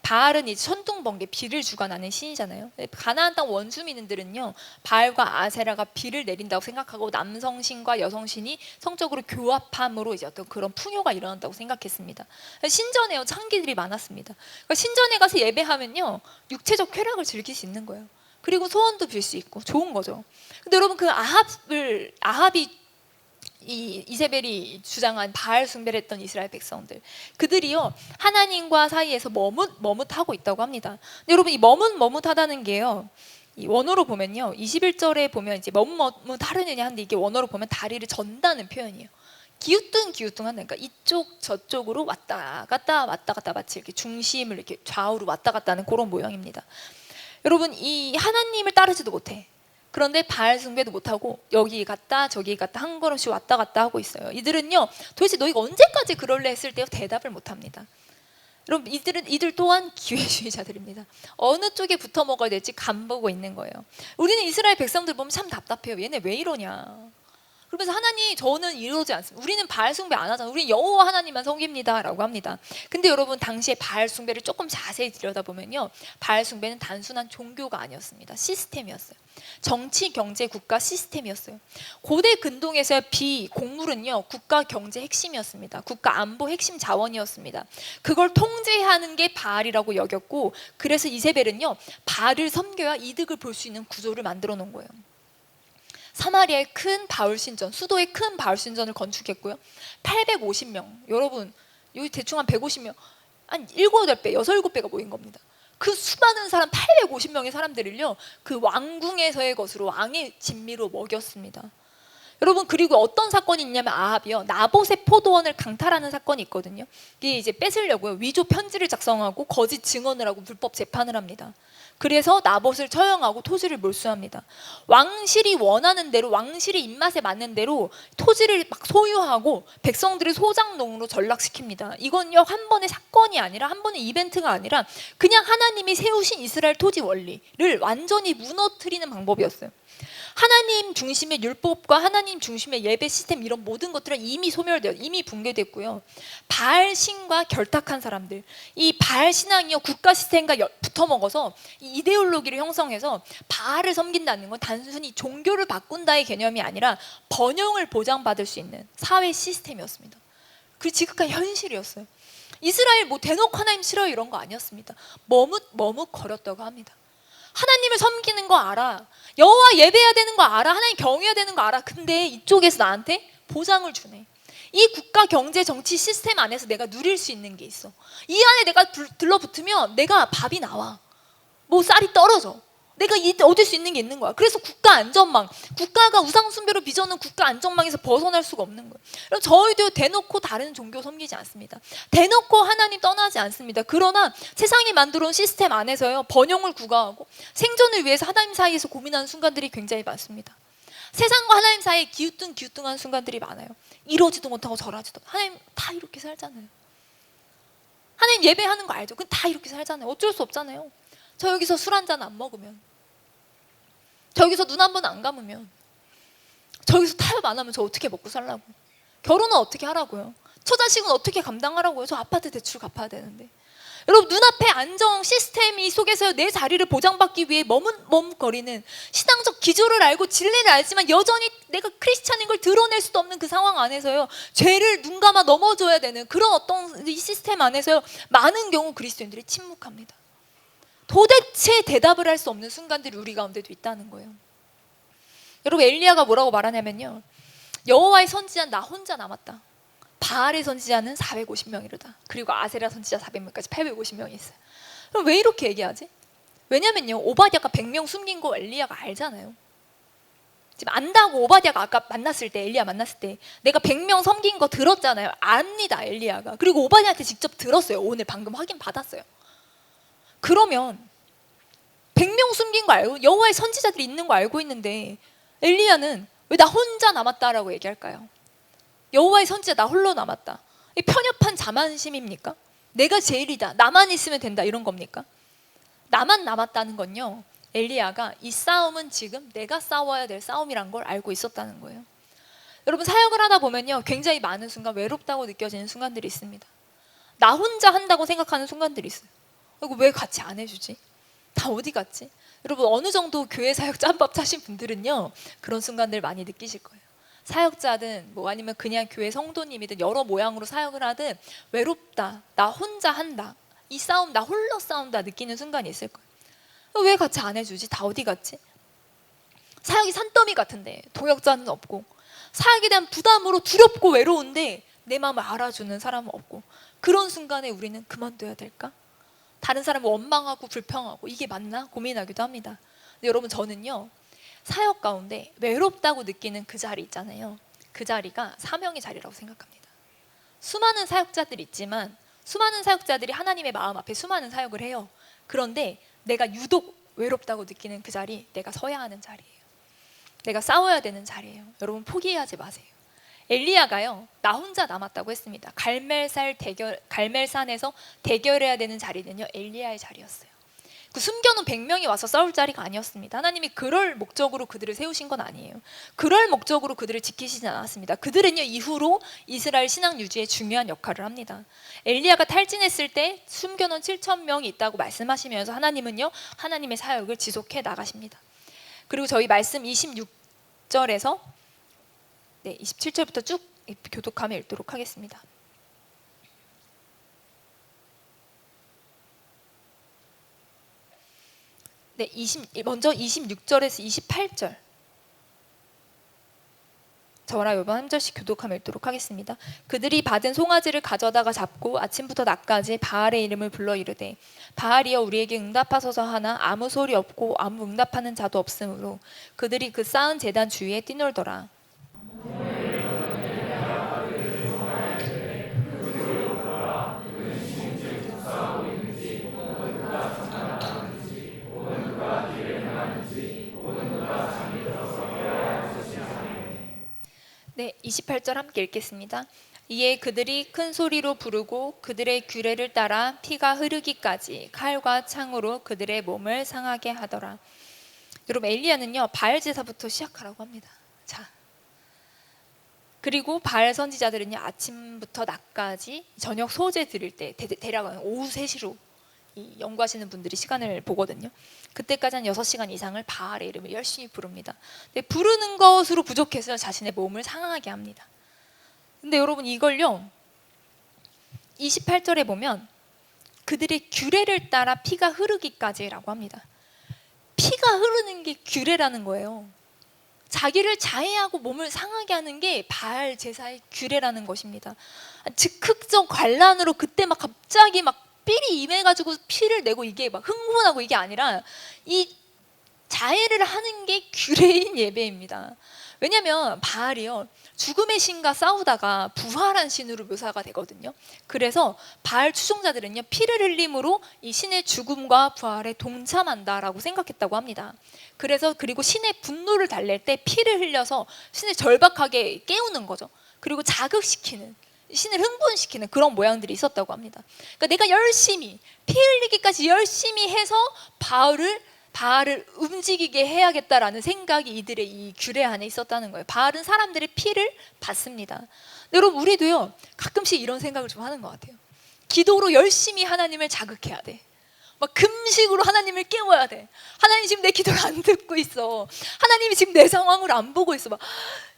바알은 이제 천둥번개, 비를 주관하는 신이잖아요. 가나안 땅 원주민들은요, 바알과 아세라가 비를 내린다고 생각하고 남성신과 여성신이 성적으로 교합함으로 이제 어떤 그런 풍요가 일어난다고 생각했습니다. 신전에 창기들이 많았습니다. 그러니까 신전에 가서 예배하면요, 육체적 쾌락을 즐길 수 있는 거예요. 그리고 소원도 빌 수 있고 좋은 거죠. 근데 여러분, 그 아합이 이 이세벨이 주장한 바알 숭배를 했던 이스라엘 백성들, 그들이요 하나님과 사이에서 머뭇하고 있다고 합니다. 근데 여러분, 이 머뭇하다는 게요, 이 원어로 보면요, 21절에 보면 이제 머뭇하려느냐 하는데, 이게 원어로 보면 다리를 전다는 표현이에요. 기우뚱기우뚱한다. 그러니까 이쪽 저쪽으로 왔다 갔다 마치 이렇게 중심을 이렇게 좌우로 왔다 갔다 하는 그런 모양입니다. 여러분, 이 하나님을 따르지도 못해. 그런데 바알 숭배도 못하고 여기 갔다 저기 갔다 한 걸음씩 왔다 갔다 하고 있어요. 이들은요, 도대체 너희가 언제까지 그럴래 했을 때 대답을 못합니다. 여러분, 이들 또한 기회주의자들입니다. 어느 쪽에 붙어 먹어야 될지 간보고 있는 거예요. 우리는 이스라엘 백성들 보면 참 답답해요. 얘네 왜 이러냐. 그러면서 하나님, 저는 이러지 않습니다. 우리는 바알 숭배 안 하잖아요. 우리는 여호와 하나님만 섬깁니다 라고 합니다. 근데 여러분, 당시에 바알 숭배를 조금 자세히 들여다보면요, 바알 숭배는 단순한 종교가 아니었습니다. 시스템이었어요. 정치, 경제, 국가 시스템이었어요. 고대 근동에서의 공물은요, 국가 경제 핵심이었습니다. 국가 안보 핵심 자원이었습니다. 그걸 통제하는 게 바알이라고 여겼고, 그래서 이세벨은요, 바알을 섬겨야 이득을 볼 수 있는 구조를 만들어 놓은 거예요. 사마리아의 큰 바울신전, 수도에 큰 바울신전을 건축했고요. 850명, 여러분 여기 대충 한 150명, 한 7, 8배, 6, 7배가 모인 겁니다. 그 수많은 사람, 850명의 사람들을요, 그 왕궁에서의 것으로, 왕의 진미로 먹였습니다. 여러분, 그리고 어떤 사건이 있냐면, 아합이요, 나봇의 포도원을 강탈하는 사건이 있거든요. 이게 이제 뺏으려고요, 위조 편지를 작성하고 거짓 증언을 하고 불법 재판을 합니다. 그래서 나봇을 처형하고 토지를 몰수합니다. 왕실이 원하는 대로, 왕실의 입맛에 맞는 대로 토지를 막 소유하고 백성들을 소장농으로 전락시킵니다. 이건요, 한 번의 사건이 아니라, 한 번의 이벤트가 아니라 그냥 하나님이 세우신 이스라엘 토지 원리를 완전히 무너뜨리는 방법이었어요. 하나님 중심의 율법과 하나님 중심의 예배 시스템, 이런 모든 것들은 이미 소멸되어 이미 붕괴됐고요. 바알 신과 결탁한 사람들, 이 바알 신앙이요 국가 시스템과 붙어먹어서 이 이데올로기를 형성해서 바알을 섬긴다는 건 단순히 종교를 바꾼다의 개념이 아니라 번영을 보장받을 수 있는 사회 시스템이었습니다. 그 지극한 현실이었어요. 이스라엘 뭐 대놓고 하나님 싫어요 이런 거 아니었습니다. 머뭇거렸다고 합니다. 하나님을 섬기는 거 알아, 여호와 예배해야 되는 거 알아, 하나님 경외해야 되는 거 알아. 근데 이쪽에서 나한테 보장을 주네. 이 국가 경제 정치 시스템 안에서 내가 누릴 수 있는 게 있어. 이 안에 내가 들러붙으면 내가 밥이 나와, 뭐 쌀이 떨어져, 내가 얻을 수 있는 게 있는 거야. 그래서 국가 안전망, 국가가 우상숭배로 빚어놓은 국가 안전망에서 벗어날 수가 없는 거예요. 그럼 저희도 대놓고 다른 종교 섬기지 않습니다. 대놓고 하나님 떠나지 않습니다. 그러나 세상이 만들어 온 시스템 안에서요 번영을 구가하고 생존을 위해서 하나님 사이에서 고민하는 순간들이 굉장히 많습니다. 세상과 하나님 사이에 기우뚱한 순간들이 많아요. 이러지도 못하고 저러지도, 하나님 다 이렇게 살잖아요. 하나님 예배하는 거 알죠? 근데 다 이렇게 살잖아요. 어쩔 수 없잖아요. 저 여기서 술 한 잔 안 먹으면, 저 여기서 눈 한 번 안 감으면, 저 여기서 타협 안 하면 저 어떻게 먹고 살라고? 결혼은 어떻게 하라고요? 처자식은 어떻게 감당하라고요? 저 아파트 대출 갚아야 되는데. 여러분, 눈앞에 안정 시스템이 속에서 내 자리를 보장받기 위해 머뭇거리는 시당적 기조를 알고 진리를 알지만 여전히 내가 크리스찬인 걸 드러낼 수도 없는 그 상황 안에서요 죄를 눈 감아 넘어져야 되는 그런 어떤 이 시스템 안에서요 많은 경우 그리스도인들이 침묵합니다. 도대체 대답을 할 수 없는 순간들이 우리 가운데도 있다는 거예요. 여러분, 엘리야가 뭐라고 말하냐면요, 여호와의 선지자 나 혼자 남았다. 바알의 선지자는 450명이르다. 그리고 아세라 선지자 400명까지 850명이 있어요. 그럼 왜 이렇게 얘기하지? 왜냐면요, 오바댜가 100명 숨긴 거 엘리야가 알잖아요. 지금 안다고. 오바댜가 아까 만났을 때, 엘리야 만났을 때 내가 100명 섬긴 거 들었잖아요. 압니다, 엘리야가. 그리고 오바댜한테 직접 들었어요. 오늘 방금 확인 받았어요. 그러면 100명 숨긴 거 알고 여호와의 선지자들이 있는 거 알고 있는데 엘리야는 왜 나 혼자 남았다라고 얘기할까요? 여호와의 선지자 나 홀로 남았다, 이 편협한 자만심입니까? 내가 제일이다, 나만 있으면 된다, 이런 겁니까? 나만 남았다는 건요, 엘리야가 이 싸움은 지금 내가 싸워야 될 싸움이란 걸 알고 있었다는 거예요. 여러분, 사역을 하다 보면요 굉장히 많은 순간 외롭다고 느껴지는 순간들이 있습니다. 나 혼자 한다고 생각하는 순간들이 있어요. 이거 왜 같이 안 해주지? 다 어디 갔지? 여러분, 어느 정도 교회 사역 짬밥 차신 분들은요 그런 순간들 많이 느끼실 거예요. 사역자든 뭐 아니면 그냥 교회 성도님이든 여러 모양으로 사역을 하든 외롭다, 나 혼자 한다, 이 싸움 나 홀로 싸운다 느끼는 순간이 있을 거예요. 왜 같이 안 해주지? 다 어디 갔지? 사역이 산더미 같은데 동역자는 없고, 사역에 대한 부담으로 두렵고 외로운데 내 마음을 알아주는 사람은 없고, 그런 순간에 우리는 그만둬야 될까? 다른 사람을 원망하고 불평하고 이게 맞나? 고민하기도 합니다. 근데 여러분, 저는요 사역 가운데 외롭다고 느끼는 그 자리 있잖아요, 그 자리가 사명의 자리라고 생각합니다. 수많은 사역자들이 있지만 수많은 사역자들이 하나님의 마음 앞에 수많은 사역을 해요. 그런데 내가 유독 외롭다고 느끼는 그 자리, 내가 서야 하는 자리예요. 내가 싸워야 되는 자리예요. 여러분, 포기하지 마세요. 엘리야가요 나 혼자 남았다고 했습니다. 갈멜산에서 대결해야 되는 자리는요 엘리야의 자리였어요. 그 숨겨놓은 100명이 와서 싸울 자리가 아니었습니다. 하나님이 그럴 목적으로 그들을 세우신 건 아니에요. 그럴 목적으로 그들을 지키시지 않았습니다. 그들은요 이후로 이스라엘 신앙 유지에 중요한 역할을 합니다. 엘리야가 탈진했을 때 숨겨놓은 7,000명이 있다고 말씀하시면서 하나님은요 하나님의 사역을 지속해 나가십니다. 그리고 저희 말씀 26절에서 27절부터 쭉 교독하며 읽도록 하겠습니다. 먼저 26절에서 28절 저랑 요번 한 절씩 교독하며 읽도록 하겠습니다. 그들이 받은 송아지를 가져다가 잡고 아침부터 낮까지 바알의 이름을 불러 이르되 바알이여 우리에게 응답하소서 하나 아무 소리 없고 아무 응답하는 자도 없으므로 그들이 그 쌓은 제단 주위에 뛰놀더라. 네, 28절 함께 읽겠습니다. 이에 그들이 큰 소리로 부르고 그들의 규례를 따라 피가 흐르기까지 칼과 창으로 그들의 몸을 상하게 하더라. 여러분 엘리야는요 바알 제사부터 시작하라고 합니다. 자, 그리고 바알 선지자들은요 아침부터 낮까지 저녁 소제 드릴 때 대략 오후 3시로 연구하시는 분들이 시간을 보거든요. 그때까지 한 6시간 이상을 바알의 이름을 열심히 부릅니다. 근데 부르는 것으로 부족해서 자신의 몸을 상하게 합니다. 근데 여러분 이걸요 28절에 보면 그들의 규례를 따라 피가 흐르기까지라고 합니다. 피가 흐르는 게 규례라는 거예요. 자기를 자해하고 몸을 상하게 하는 게 바알 제사의 규례라는 것입니다. 즉흥적 관란으로 그때 막 갑자기 막 삘이 임해가지고 피를 내고 이게 막 흥분하고 이게 아니라 이 자해를 하는 게 규례인 예배입니다. 왜냐하면 바알이요 죽음의 신과 싸우다가 부활한 신으로 묘사가 되거든요. 그래서 바알 추종자들은요 피를 흘림으로 이 신의 죽음과 부활에 동참한다라고 생각했다고 합니다. 그래서 그리고 신의 분노를 달랠 때 피를 흘려서 신을 절박하게 깨우는 거죠. 그리고 자극시키는, 신을 흥분시키는 그런 모양들이 있었다고 합니다. 그러니까 내가 열심히 피 흘리기까지 열심히 해서 바알을 움직이게 해야겠다라는 생각이 이들의 이 규례 안에 있었다는 거예요. 바알은 사람들의 피를 받습니다. 여러분 우리도요 가끔씩 이런 생각을 좀 하는 것 같아요. 기도로 열심히 하나님을 자극해야 돼. 막 금식으로 하나님을 깨워야 돼. 하나님 지금 내 기도를 안 듣고 있어. 하나님이 지금 내 상황을 안 보고 있어. 막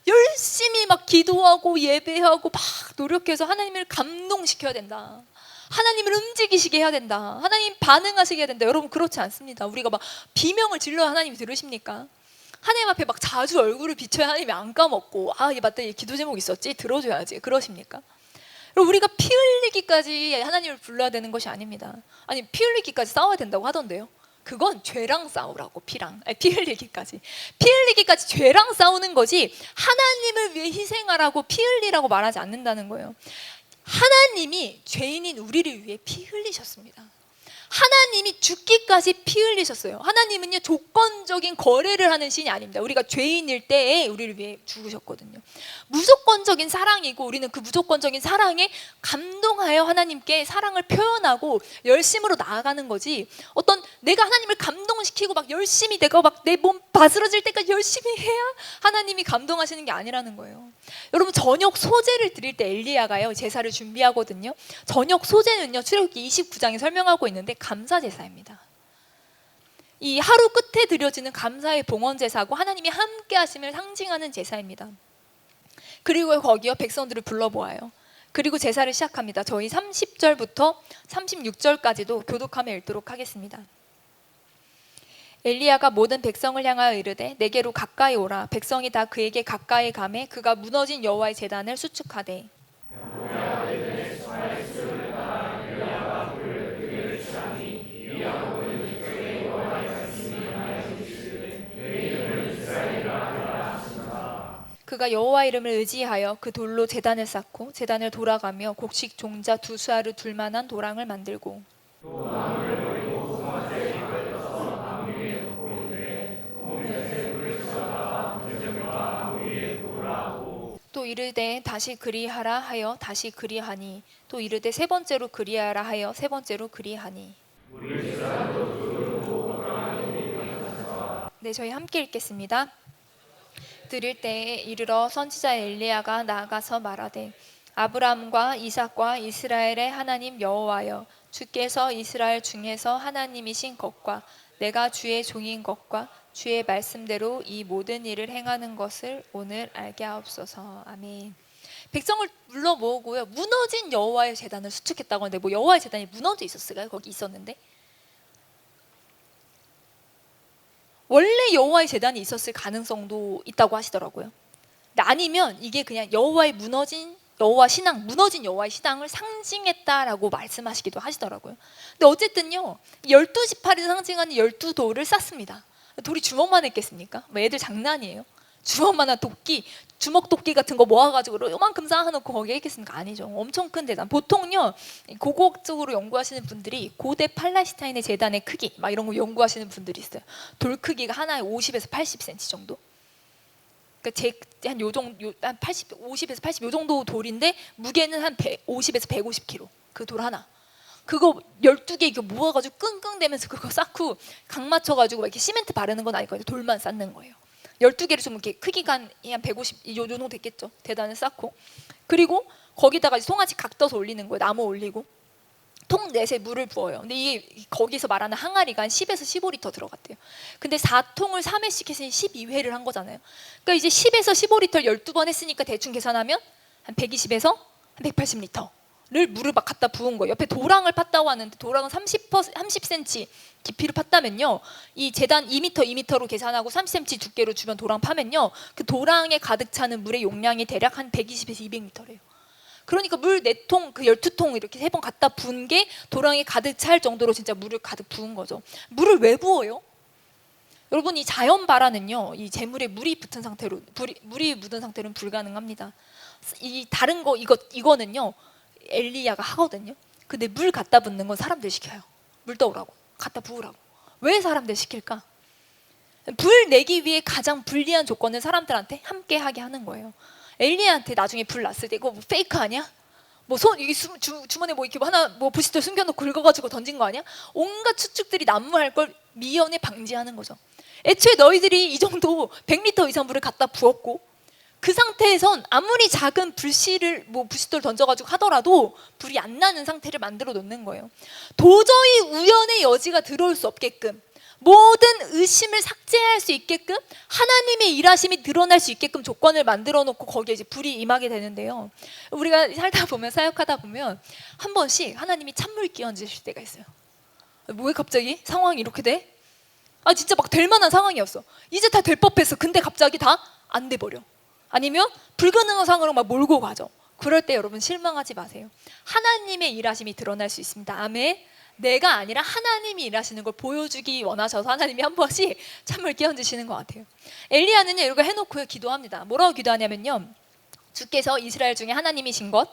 열심히 막 기도하고 예배하고 막 노력해서 하나님을 감동시켜야 된다. 하나님을 움직이시게 해야 된다. 하나님 반응하시게 해야 된다. 여러분 그렇지 않습니다. 우리가 막 비명을 질러야 하나님이 들으십니까? 하나님 앞에 막 자주 얼굴을 비춰야 하나님이 안 까먹고 얘 맞다, 얘 기도 제목 있었지? 들어줘야지. 그러십니까? 여러분 우리가 피 흘리기까지 하나님을 불러야 되는 것이 아닙니다. 아니 피 흘리기까지 싸워야 된다고 하던데요. 그건 죄랑 싸우라고. 피 흘리기까지 죄랑 싸우는 거지 하나님을 위해 희생하라고 피 흘리라고 말하지 않는다는 거예요. 하나님이 죄인인 우리를 위해 피 흘리셨습니다. 하나님이 죽기까지 피 흘리셨어요. 하나님은요 조건적인 거래를 하는 신이 아닙니다. 우리가 죄인일 때에 우리를 위해 죽으셨거든요. 무조건적인 사랑이고 우리는 그 무조건적인 사랑에 감동하여 하나님께 사랑을 표현하고 열심으로 나아가는 거지, 어떤 내가 하나님을 감동시키고 막 열심히 내가 막 내 몸 바스러질 때까지 열심히 해야 하나님이 감동하시는 게 아니라는 거예요. 여러분 저녁 소제를 드릴 때 엘리야가요 제사를 준비하거든요. 저녁 소제는요 출애굽기 29장에 설명하고 있는데 감사 제사입니다. 이 하루 끝에 드려지는 감사의 봉헌 제사고 하나님이 함께 하심을 상징하는 제사입니다. 그리고 거기요 백성들을 불러보아요. 그리고 제사를 시작합니다. 저희 30절부터 36절까지도 교독하며 읽도록 하겠습니다. 엘리야가 모든 백성을 향하여 이르되 내게로 가까이 오라. 백성이 다 그에게 가까이 가매 그가 무너진 여호와의 제단을 수축하되 그가 여호와 이름을 의지하여 그 돌로 제단을 쌓고 제단을 돌아가며 곡식 종자 2수아를 둘 만한 도랑을 만들고 또 이르되 다시 그리하라 하여 다시 그리하니 또 이르되 세 번째로 그리하라 하여 세 번째로 그리하니. 네, 저희 함께 읽겠습니다. 들을 때에 이르러 선지자 엘리야가 나아가서 말하되 아브라함과 이삭과 이스라엘의 하나님 여호와여, 주께서 이스라엘 중에서 하나님이신 것과 내가 주의 종인 것과 주의 말씀대로 이 모든 일을 행하는 것을 오늘 알게 하옵소서. 아멘. 백성을 불러 모으고요 무너진 여호와의 제단을 수축했다고 하는데 뭐 여호와의 제단이 무너져 있었을까요? 거기 있었는데 원래 여호와의 제단이 있었을 가능성도 있다고 하시더라고요. 아니면 이게 그냥 여호와의 무너진 여호와의 신앙을 상징했다라고 말씀하시기도 하시더라고요. 근데 어쨌든요 12지파를 상징하는 12돌을 쌓습니다. 돌이 주먹만 했겠습니까? 뭐 애들 장난이에요. 주먹만한 도끼, 주먹 도끼 같은 거 모아가지고 요만큼 쌓아놓고 거기에 있겠습니까? 아니죠. 엄청 큰 제단. 보통요 고고학적으로 연구하시는 분들이 고대 팔레스타인의 제단의 크기 막 이런 거 연구하시는 분들이 있어요. 돌 크기가 하나에 50에서 80cm 정도. 그러니까 한 80, 50에서 80 요 정도 돌인데 무게는 한 50에서 150kg. 그 돌 하나. 그거 12개 이거 모아가지고 끙끙대면서 그거 쌓고 각 맞춰가지고 막 이렇게 시멘트 바르는 건 아니거든요. 돌만 쌓는 거예요. 12개를 좀 이렇게 크기가 한 150, 요 정도 됐겠죠. 대단을 쌓고. 그리고 거기다가 송아지 각 떠서 올리는 거예요. 나무 올리고. 통 넷에 물을 부어요. 근데 이게 거기서 말하는 항아리가 한 10에서 15리터 들어갔대요. 근데 4통을 3회씩 했으니 12회를 한 거잖아요. 그러니까 이제 10에서 15리터를 12번 했으니까 대충 계산하면 한 120에서 한 180리터를 물을 막 갖다 부은 거예요. 옆에 도랑을 팠다고 하는데 도랑은 30cm 깊이를 팠다면요. 이 재단 2m, 2m로 계산하고 30cm 두께로 주변 도랑 파면요. 그 도랑에 가득 차는 물의 용량이 대략 한 120에서 200리터래요. 그러니까 물 4통, 그 12통 이렇게 3번 갖다 부은 게 도랑이 가득 찰 정도로 진짜 물을 가득 부은 거죠. 물을 왜 부어요? 여러분, 이 자연 발화는요, 이 재물에 물이 붙은 상태로, 물이 묻은 상태로는 불가능합니다. 이 다른 거, 이거는요, 엘리야가 하거든요. 근데 물 갖다 붓는 건 사람들 시켜요. 물 떠오라고, 갖다 부으라고. 왜 사람들 시킬까? 불 내기 위해 가장 불리한 조건은 사람들한테 함께 하게 하는 거예요. 엘리야한테 나중에 불 났을 때 이거 뭐 페이크 아니야? 뭐 여기 주머니에 뭐 이렇게 하나 뭐 부싯돌 숨겨놓고 긁어가지고 던진 거 아니야? 온갖 추측들이 난무할 걸 미연에 방지하는 거죠. 애초에 너희들이 이 정도 100리터 이상 물을 갖다 부었고 그 상태에선 아무리 작은 불씨를 뭐 부싯돌 던져가지고 하더라도 불이 안 나는 상태를 만들어 놓는 거예요. 도저히 우연의 여지가 들어올 수 없게끔, 모든 의심을 삭제할 수 있게끔, 하나님의 일하심이 드러날 수 있게끔 조건을 만들어 놓고 거기에 이제 불이 임하게 되는데요. 우리가 살다 보면, 사역하다 보면 한 번씩 하나님이 찬물 끼얹으실 때가 있어요. 왜 갑자기 상황이 이렇게 돼? 아, 진짜 막 될 만한 상황이었어. 이제 다 될 법했어. 근데 갑자기 다 안 돼 버려. 아니면 불가능한 상황으로 막 몰고 가죠. 그럴 때 여러분 실망하지 마세요. 하나님의 일하심이 드러날 수 있습니다. 아멘. 내가 아니라 하나님이 일하시는 걸 보여주기 원하셔서 하나님이 한 번씩 찬물 끼얹으시는 것 같아요. 엘리야는요, 이렇게 해놓고요 기도합니다. 뭐라고 기도하냐면요, 주께서 이스라엘 중에 하나님이신 것,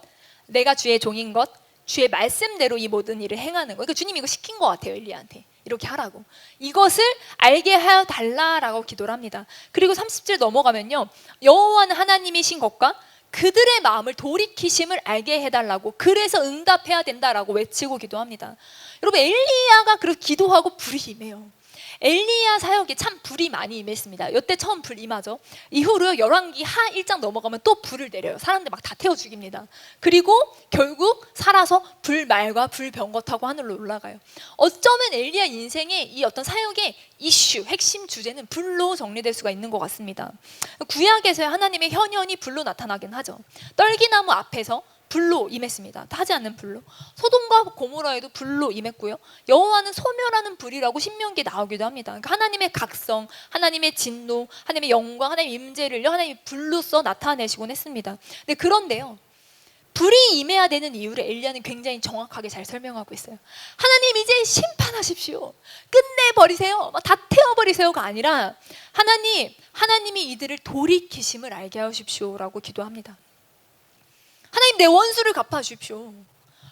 내가 주의 종인 것, 주의 말씀대로 이 모든 일을 행하는 거. 그러니까 주님이 이거 시킨 것 같아요. 엘리야한테 이렇게 하라고, 이것을 알게 하여 달라라고 기도를 합니다. 그리고 30절 넘어가면요, 여호와는 하나님이신 것과 그들의 마음을 돌이키심을 알게 해달라고, 그래서 응답해야 된다라고 외치고 기도합니다. 여러분, 엘리야가 그렇게 기도하고 불이 임해요. 엘리야 사역에 참 불이 많이 임했습니다. 이때 처음 불 임하죠. 이후로 열왕기 하 1장 넘어가면 또 불을 내려요. 사람들 막 다 태워 죽입니다. 그리고 결국 살아서 불말과 불병거 타고 하늘로 올라가요. 어쩌면 엘리야 인생의 이 어떤 사역의 이슈, 핵심 주제는 불로 정리될 수가 있는 것 같습니다. 구약에서의 하나님의 현현이 불로 나타나긴 하죠. 떨기나무 앞에서 불로 임했습니다. 타지 않는 불로. 소돔과 고모라에도 불로 임했고요. 여호와는 소멸하는 불이라고 신명기에 나오기도 합니다. 그러니까 하나님의 각성, 하나님의 진노, 하나님의 영광, 하나님의 임재를요, 하나님이 불로써 나타내시곤 했습니다. 근데 그런데요, 불이 임해야 되는 이유를 엘리야는 굉장히 정확하게 잘 설명하고 있어요. 하나님, 이제 심판하십시오. 끝내버리세요. 다 태워버리세요가 아니라 하나님이 이들을 돌이키심을 알게 하십시오라고 기도합니다. 하나님, 내 원수를 갚아주십시오.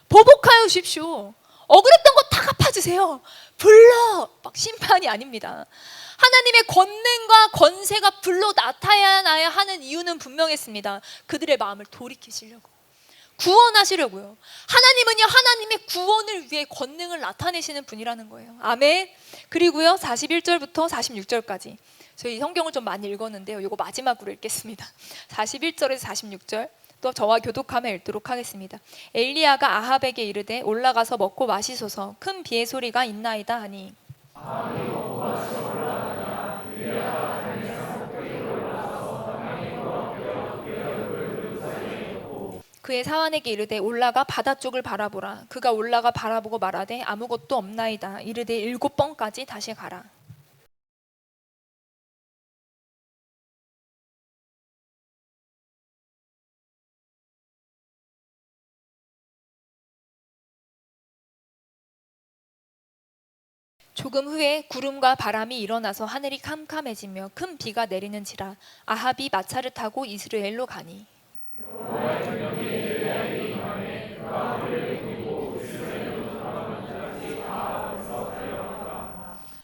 보복하여 주십시오. 억울했던 거 다 갚아주세요. 불러. 막 심판이 아닙니다. 하나님의 권능과 권세가 불로 나타나야 하는 이유는 분명했습니다. 그들의 마음을 돌이키시려고, 구원하시려고요. 하나님은요, 하나님의 구원을 위해 권능을 나타내시는 분이라는 거예요. 아멘. 그리고요, 41절부터 46절까지 저희 성경을 좀 많이 읽었는데요, 이거 마지막으로 읽겠습니다. 41절에서 46절 또 저와 교독하며 읽도록 하겠습니다. 엘리야가 아합에게 이르되 올라가서 먹고 마시소서, 큰 비의 소리가 있나이다 하니, 그의 사환에게 이르되 올라가 바다 쪽을 바라보라. 그가 올라가 바라보고 말하되 아무것도 없나이다. 이르되 7번까지 다시 가라. 조금 후에 구름과 바람이 일어나서 하늘이 캄캄해지며 큰 비가 내리는지라. 아합이 마차를 타고 이스라엘로 가니.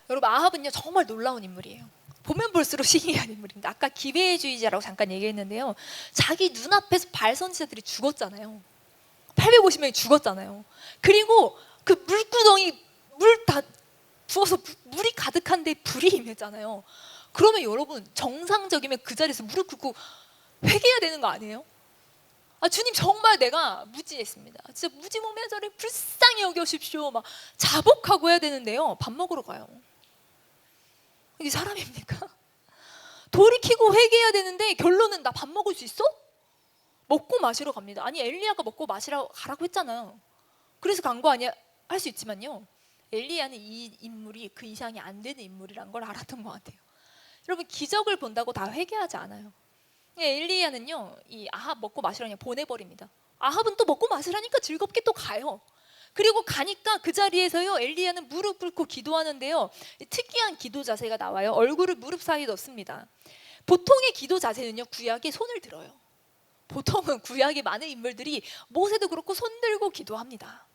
여러분, 아합은요 정말 놀라운 인물이에요. 보면 볼수록 신기한 인물입니다. 아까 기회주의자라고 잠깐 얘기했는데요, 자기 눈앞에서 바알 선지자들이 죽었잖아요. 850명이 죽었잖아요. 그리고 그 물구덩이 물 다 부어서 물이 가득한데 불이 임했잖아요. 그러면 여러분 정상적이면 그 자리에서 무릎 꿇고 회개해야 되는 거 아니에요? 주님 정말 내가 무지했습니다. 진짜 무지몽매 저를 불쌍히 여겨주십시오. 막 자복하고 해야 되는데요. 밥 먹으러 가요. 이게 사람입니까? 돌이키고 회개해야 되는데 결론은 나 밥 먹을 수 있어? 먹고 마시러 갑니다. 아니 엘리야가 먹고 마시러 가라고 했잖아요. 그래서 간 거 아니야? 할 수 있지만요. 엘리야는 이 인물이 그 이상이 안 되는 인물이란 걸 알았던 것 같아요. 여러분 기적을 본다고 다 회개하지 않아요. 엘리야는요 이 아합 먹고 마시라니 보내버립니다. 아합은 또 먹고 마시라니까 즐겁게 또 가요. 그리고 가니까 그 자리에서요 엘리야는 무릎 꿇고 기도하는데요 특이한 기도 자세가 나와요. 얼굴을 무릎 사이에 넣습니다. 보통의 기도 자세는요 구약에 손을 들어요. 보통은 구약에 많은 인물들이 모세도 그렇고 손 들고 기도합니다.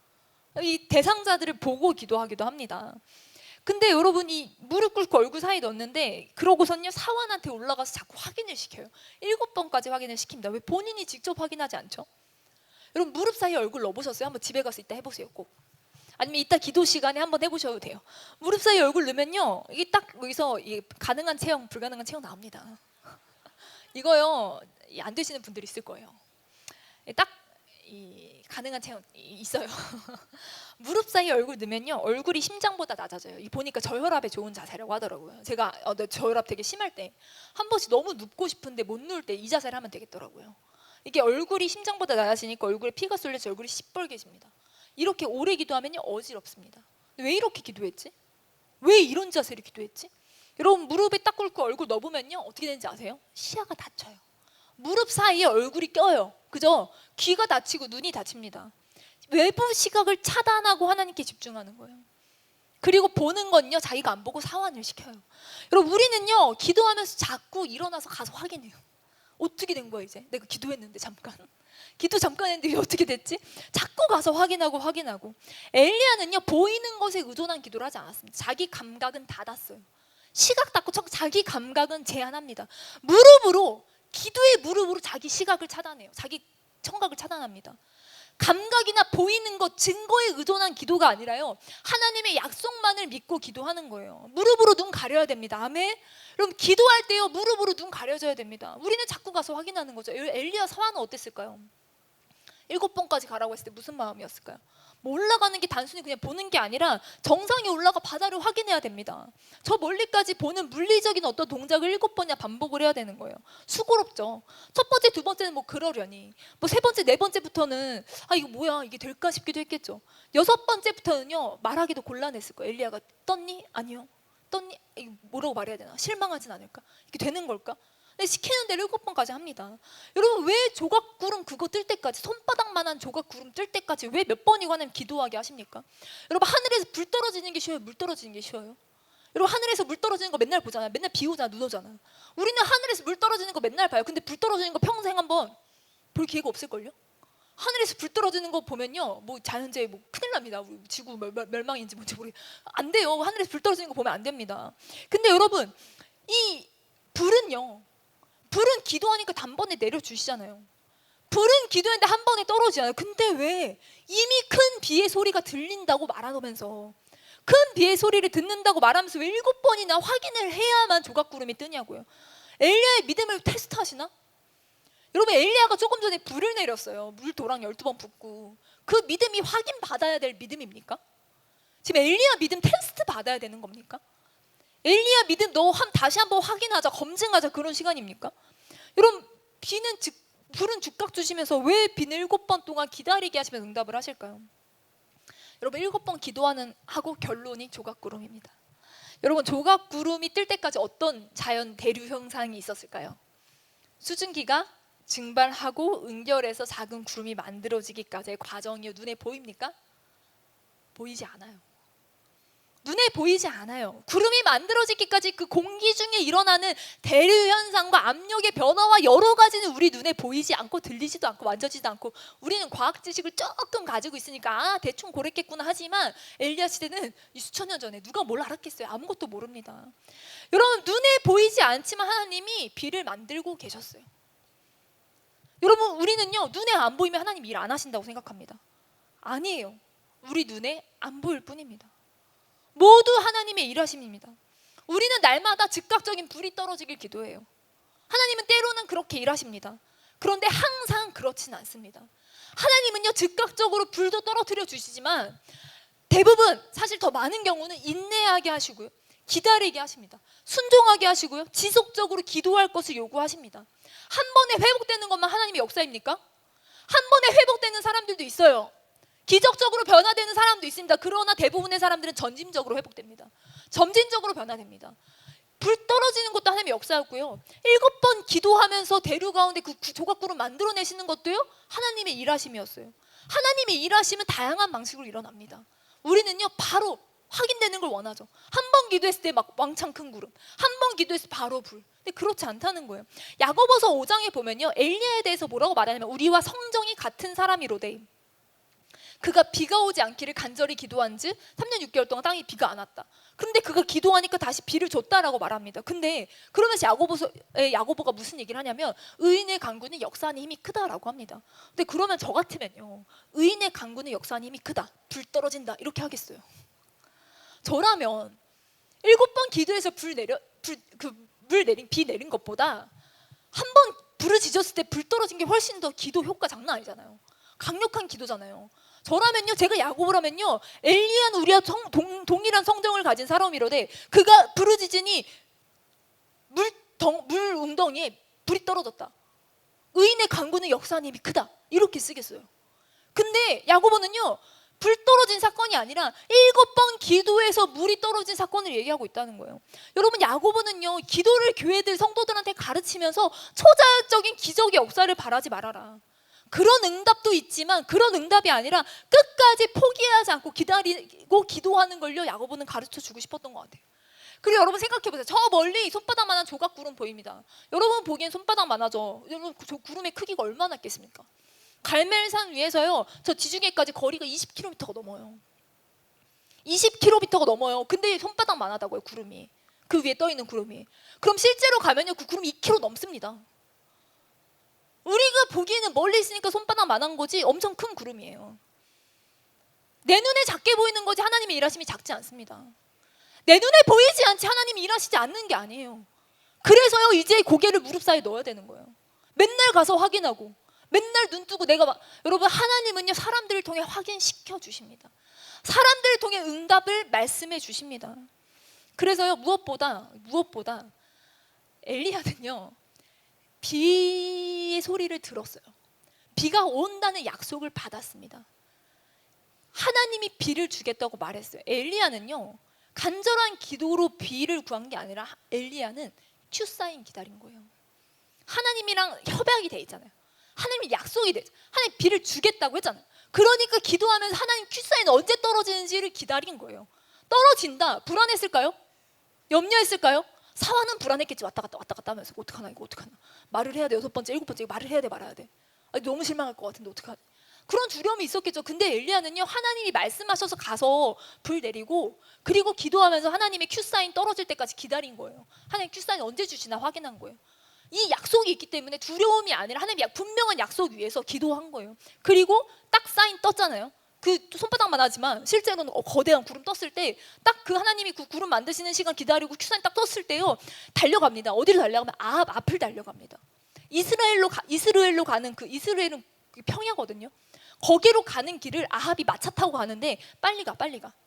이 대상자들을 보고 기도하기도 합니다. 근데 여러분이 무릎 꿇고 얼굴 사이에 넣는데 그러고선요 사환한테 올라가서 자꾸 확인을 시켜요. 7번까지 확인을 시킵니다. 왜 본인이 직접 확인하지 않죠? 여러분 무릎 사이에 얼굴 넣어보셨어요? 한번 집에 가서 이따 해보세요. 꼭. 아니면 이따 기도 시간에 한번 해보셔도 돼요. 무릎 사이에 얼굴 넣으면요 이게 딱 여기서 가능한 체형 불가능한 체형 나옵니다. 이거요 안 되시는 분들이 있을 거예요. 딱 가능한 체형 있어요. 무릎 사이에 얼굴 넣으면요 얼굴이 심장보다 낮아져요. 보니까 저혈압에 좋은 자세라고 하더라고요. 제가 저혈압 되게 심할 때 한 번씩 너무 눕고 싶은데 못 누울 때 이 자세를 하면 되겠더라고요. 이게 얼굴이 심장보다 낮아지니까 얼굴에 피가 쏠려서 얼굴이 시뻘개집니다. 이렇게 오래 기도하면요 어지럽습니다. 왜 이렇게 기도했지? 왜 이런 자세로 기도했지? 여러분 무릎에 딱 꿇고 얼굴 넣어보면요 어떻게 되는지 아세요? 시야가 닫혀요. 무릎 사이에 얼굴이 껴요. 그죠? 귀가 다치고 눈이 다칩니다. 외부 시각을 차단하고 하나님께 집중하는 거예요. 그리고 보는 건요 자기가 안 보고 사환을 시켜요. 여러분 우리는요 기도하면서 자꾸 일어나서 가서 확인해요. 어떻게 된 거야 이제? 내가 기도했는데 잠깐 기도 잠깐 했는데 이게 어떻게 됐지? 자꾸 가서 확인하고 엘리야는요 보이는 것에 의존한 기도를 하지 않았습니다. 자기 감각은 닫았어요. 시각 닫고 자기 감각은 제한합니다. 무릎으로 기도의 무릎으로 자기 시각을 차단해요. 자기 청각을 차단합니다. 감각이나 보이는 것, 증거에 의존한 기도가 아니라요 하나님의 약속만을 믿고 기도하는 거예요. 무릎으로 눈 가려야 됩니다. 아멘. 그럼 기도할 때요 무릎으로 눈 가려져야 됩니다. 우리는 자꾸 가서 확인하는 거죠. 엘리야 사환은 어땠을까요? 7번까지 가라고 했을 때 무슨 마음이었을까요? 뭐 올라가는 게 단순히 그냥 보는 게 아니라 정상에 올라가 바다를 확인해야 됩니다. 저 멀리까지 보는 물리적인 어떤 동작을 7번이나 반복을 해야 되는 거예요. 수고롭죠. 첫 번째, 두 번째는 뭐 그러려니 뭐 세 번째, 네 번째부터는 이거 뭐야 이게 될까 싶기도 했겠죠. 6번째부터는요 말하기도 곤란했을 거예요. 엘리야가 떴니? 아니요. 떴니? 이거 뭐라고 말해야 되나? 실망하진 않을까? 이게 되는 걸까? 시키는 대로 7번까지 합니다. 여러분 왜 조각구름 그거 뜰 때까지 손바닥만한 조각구름 뜰 때까지 왜 몇 번이고 하나님 기도하게 하십니까? 여러분 하늘에서 불 떨어지는 게 쉬워요? 물 떨어지는 게 쉬워요? 여러분 하늘에서 물 떨어지는 거 맨날 보잖아요. 맨날 비 오잖아 눈 오잖아. 우리는 하늘에서 물 떨어지는 거 맨날 봐요. 근데 불 떨어지는 거 평생 한번 볼 기회가 없을걸요? 하늘에서 불 떨어지는 거 보면요 뭐 자연재해 뭐 큰일 납니다. 지구 멸망인지 뭔지 모르겠어요. 안 돼요. 하늘에서 불 떨어지는 거 보면 안 됩니다. 근데 여러분 이 불은 기도하니까 단번에 내려주시잖아요. 불은 기도했는데 한 번에 떨어지잖아요. 근데 왜 이미 큰 비의 소리가 들린다고 말하면서 큰 비의 소리를 듣는다고 말하면서 왜 7번이나 확인을 해야만 조각구름이 뜨냐고요. 엘리야의 믿음을 테스트하시나? 여러분 엘리야가 조금 전에 불을 내렸어요. 물도랑 12번 붓고 그 믿음이 확인받아야 될 믿음입니까? 지금 엘리야 믿음 테스트 받아야 되는 겁니까? 엘리야 믿음 다시 한번 확인하자 검증하자 그런 시간입니까? 여러분 불은 즉각 주시면서 왜 비는 7번 동안 기다리게 하시면 응답을 하실까요? 여러분 7번 하고 결론이 조각구름입니다. 여러분 조각구름이 뜰 때까지 어떤 자연 대류 현상이 있었을까요? 수증기가 증발하고 응결해서 작은 구름이 만들어지기까지의 과정이 눈에 보입니까? 보이지 않아요. 눈에 보이지 않아요. 구름이 만들어지기까지 그 공기 중에 일어나는 대류 현상과 압력의 변화와 여러 가지는 우리 눈에 보이지 않고 들리지도 않고 만져지도 않고 우리는 과학 지식을 조금 가지고 있으니까 대충 그랬겠구나 하지만 엘리야 시대는 수천 년 전에 누가 뭘 알았겠어요. 아무것도 모릅니다. 여러분 눈에 보이지 않지만 하나님이 비를 만들고 계셨어요. 여러분, 우리는요 눈에 안 보이면 하나님 일 안 하신다고 생각합니다. 아니에요. 우리 눈에 안 보일 뿐입니다. 모두 하나님의 일하심입니다. 우리는 날마다 즉각적인 불이 떨어지길 기도해요. 하나님은 때로는 그렇게 일하십니다. 그런데 항상 그렇진 않습니다. 하나님은요 즉각적으로 불도 떨어뜨려 주시지만 대부분, 사실 더 많은 경우는 인내하게 하시고요, 기다리게 하십니다. 순종하게 하시고요, 지속적으로 기도할 것을 요구하십니다. 한 번에 회복되는 것만 하나님의 역사입니까? 한 번에 회복되는 사람들도 있어요. 기적적으로 변화되는 사람도 있습니다. 그러나 대부분의 사람들은 점진적으로 회복됩니다. 점진적으로 변화됩니다. 불 떨어지는 것도 하나님의 역사였고요, 7번 기도하면서 대류 가운데 그 조각구름 만들어내시는 것도요 하나님의 일하심이었어요. 하나님의 일하심은 다양한 방식으로 일어납니다. 우리는요 바로 확인되는 걸 원하죠. 한 번 기도했을 때 막 왕창 큰 구름, 한 번 기도했을 때 바로 불. 근데 그렇지 않다는 거예요. 야고보서 5장에 보면요, 엘리야에 대해서 뭐라고 말하냐면 우리와 성정이 같은 사람이로되 그가 비가 오지 않기를 간절히 기도한즉 3년 6개월 동안 땅에 비가 안 왔다. 그런데 그가 기도하니까 다시 비를 줬다라고 말합니다. 근데 그러면서 야고보가 무슨 얘기를 하냐면 의인의 강구는 역사하는 힘이 크다라고 합니다. 근데 그러면 저 같으면요, 의인의 강구는 역사하는 힘이 크다, 불 떨어진다 이렇게 하겠어요? 저라면 7번 기도해서 비 내린 것보다 한 번 부르짖었을 때 불 떨어진 게 훨씬 더 기도 효과 장난 아니잖아요. 강력한 기도잖아요. 저라면요, 제가 야고보라면요, 엘리야는 우리와 동일한 성정을 가진 사람이로되 그가 부르짖으니 물 웅덩이에 불이 떨어졌다. 의인의 강구는 역사하는 힘이 크다 이렇게 쓰겠어요. 근데 야고보는요 불 떨어진 사건이 아니라 7번 기도해서 물이 떨어진 사건을 얘기하고 있다는 거예요. 여러분, 야고보는요 기도를 교회들 성도들한테 가르치면서 초자연적인 기적의 역사를 바라지 말아라, 그런 응답도 있지만 그런 응답이 아니라 끝까지 포기하지 않고 기다리고 기도하는 걸요 야고보는 가르쳐 주고 싶었던 것 같아요. 그리고 여러분 생각해 보세요. 저 멀리 손바닥만한 조각구름 보입니다. 여러분 보기엔 손바닥만하죠. 여러분 저 구름의 크기가 얼마나 있겠습니까? 갈멜산 위에서요 저 지중해까지 거리가 20km가 넘어요. 20km가 넘어요. 근데 손바닥만하다고요, 구름이. 그 위에 떠있는 구름이. 그럼 실제로 가면요 그 구름이 2km 넘습니다. 우리가 보기에는 멀리 있으니까 손바닥만한 거지 엄청 큰 구름이에요. 내 눈에 작게 보이는 거지 하나님의 일하심이 작지 않습니다. 내 눈에 보이지 않지 하나님이 일하시지 않는 게 아니에요. 그래서요 이제 고개를 무릎 사이에 넣어야 되는 거예요. 맨날 가서 확인하고 맨날 눈 뜨고 여러분, 하나님은요 사람들을 통해 확인시켜 주십니다. 사람들을 통해 응답을 말씀해 주십니다. 그래서요 무엇보다 엘리야는요 비의 소리를 들었어요. 비가 온다는 약속을 받았습니다. 하나님이 비를 주겠다고 말했어요. 엘리야는요 간절한 기도로 비를 구한 게 아니라 엘리야는 큐사인 기다린 거예요. 하나님이랑 협약이 돼 있잖아요. 하나님이 약속이 돼 있잖아요. 하나님 비를 주겠다고 했잖아요. 그러니까 기도하면서 하나님 큐사인 언제 떨어지는지를 기다린 거예요. 떨어진다, 불안했을까요? 염려했을까요? 사화는 불안했겠지. 왔다 갔다 하면서 어떡하나 이거 어떡하나, 말을 해야 돼, 6번째 7번째 말을 해야 돼 말아야 돼, 너무 실망할 것 같은데 어떡하나, 그런 두려움이 있었겠죠. 근데 엘리야는요 하나님이 말씀하셔서 가서 불 내리고 그리고 기도하면서 하나님의 큐사인 떨어질 때까지 기다린 거예요. 하나님 큐사인 언제 주시나 확인한 거예요. 이 약속이 있기 때문에 두려움이 아니라 하나님이 분명한 약속 위에서 기도한 거예요. 그리고 딱 사인 떴잖아요. 그 손바닥만 하지만 실제로는 거대한 구름 떴을 때 딱 그 하나님이 그 구름 만드시는 시간 기다리고 큐사인 딱 떴을 때요 달려갑니다. 어디로 달려가면 아합 앞을 달려갑니다. 이스라엘로 가는 이스라엘은 평야거든요. 거기로 가는 길을 아합이 마차 타고 가는데 빨리 가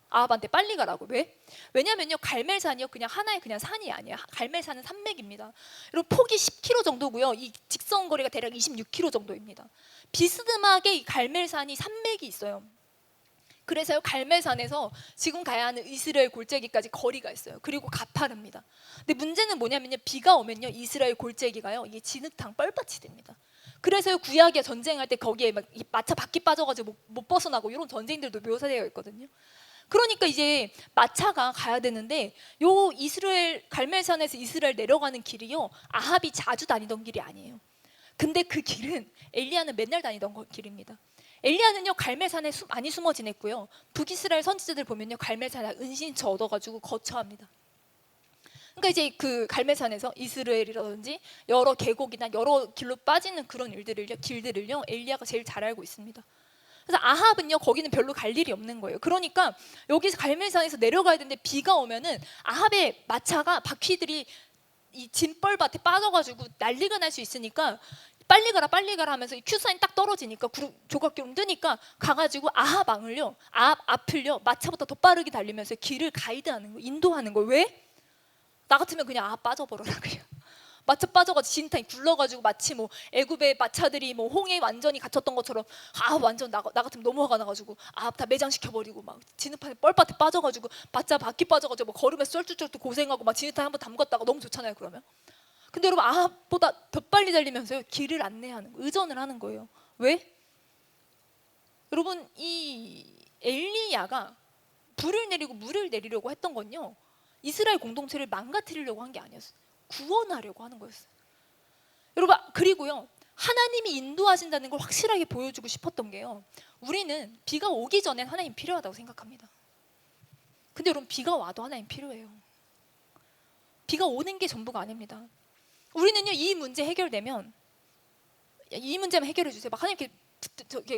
아합한테 빨리 가라고. 왜? 왜냐면요 갈멜산이요 그냥 하나의 그냥 산이 아니에요. 갈멜산은 산맥입니다. 여러분 폭이 10km 정도고요. 이 직선 거리가 대략 26km 정도입니다. 비스듬하게 이 갈멜산이 산맥이 있어요. 그래서요 갈멜산에서 지금 가야 하는 이스라엘 골짜기까지 거리가 있어요. 그리고 가파릅니다. 근데 문제는 뭐냐면요 비가 오면요 이스라엘 골짜기가요 이게 진흙탕 뻘밭이 됩니다. 그래서요 구약에 전쟁할 때 거기에 막 마차 바퀴 빠져가지고 못 벗어나고 이런 전쟁들도 묘사되어 있거든요. 그러니까 이제 마차가 가야 되는데 요 이스라엘 갈멜산에서 이스라엘 내려가는 길이요 아합이 자주 다니던 길이 아니에요. 근데 그 길은 엘리야는 맨날 다니던 길입니다. 엘리야는요 갈멜산에 많이 숨어 지냈고요. 북이스라엘 선지자들 보면요 갈멜산에 은신처 얻어가지고 거처합니다. 그러니까 이제 그 갈멜산에서 이스라엘이라든지 여러 계곡이나 여러 길로 빠지는 그런 길들을요 엘리야가 제일 잘 알고 있습니다. 그래서 아합은요 거기는 별로 갈 일이 없는 거예요. 그러니까 여기서 갈멜산에서 내려가야 되는데 비가 오면은 아합의 마차가 바퀴들이 이 진벌밭에 빠져가지고 난리가 날 수 있으니까 빨리 가라 하면서 큐사인 딱 떨어지니까 조각기름 뜨니까 가가지고 아합 앞을요 마차보다 더 빠르게 달리면서 길을 가이드하는 거, 인도하는 거. 왜? 나 같으면 그냥 아합 빠져버려라고요. 마차 빠져가지고 진탕이 굴러가지고 마치 뭐 애굽의 마차들이 뭐 홍해 완전히 갇혔던 것처럼 아합 완전 나 같으면 너무 화가 나가지고 아합 다 매장시켜버리고 막 진흙판에 뻘밭에 빠져가지고 마차 바퀴 빠져가지고 뭐 걸으면서 쩔뚝쩔뚝 고생하고 막 진흙탕 한번 담갔다가 너무 좋잖아요 그러면. 근데 여러분 아합보다 더 빨리 달리면서요 길을 안내하는 거, 의전을 하는 거예요. 왜? 여러분 이 엘리야가 불을 내리고 물을 내리려고 했던 건요 이스라엘 공동체를 망가뜨리려고 한 게 아니었어요. 구원하려고 하는 거였어요. 여러분 그리고요 하나님이 인도하신다는 걸 확실하게 보여주고 싶었던 게요 우리는 비가 오기 전엔 하나님 필요하다고 생각합니다. 근데 여러분 비가 와도 하나님 필요해요. 비가 오는 게 전부가 아닙니다. 우리는요 이 문제 해결되면 이 문제만 해결해 주세요 막 하나님께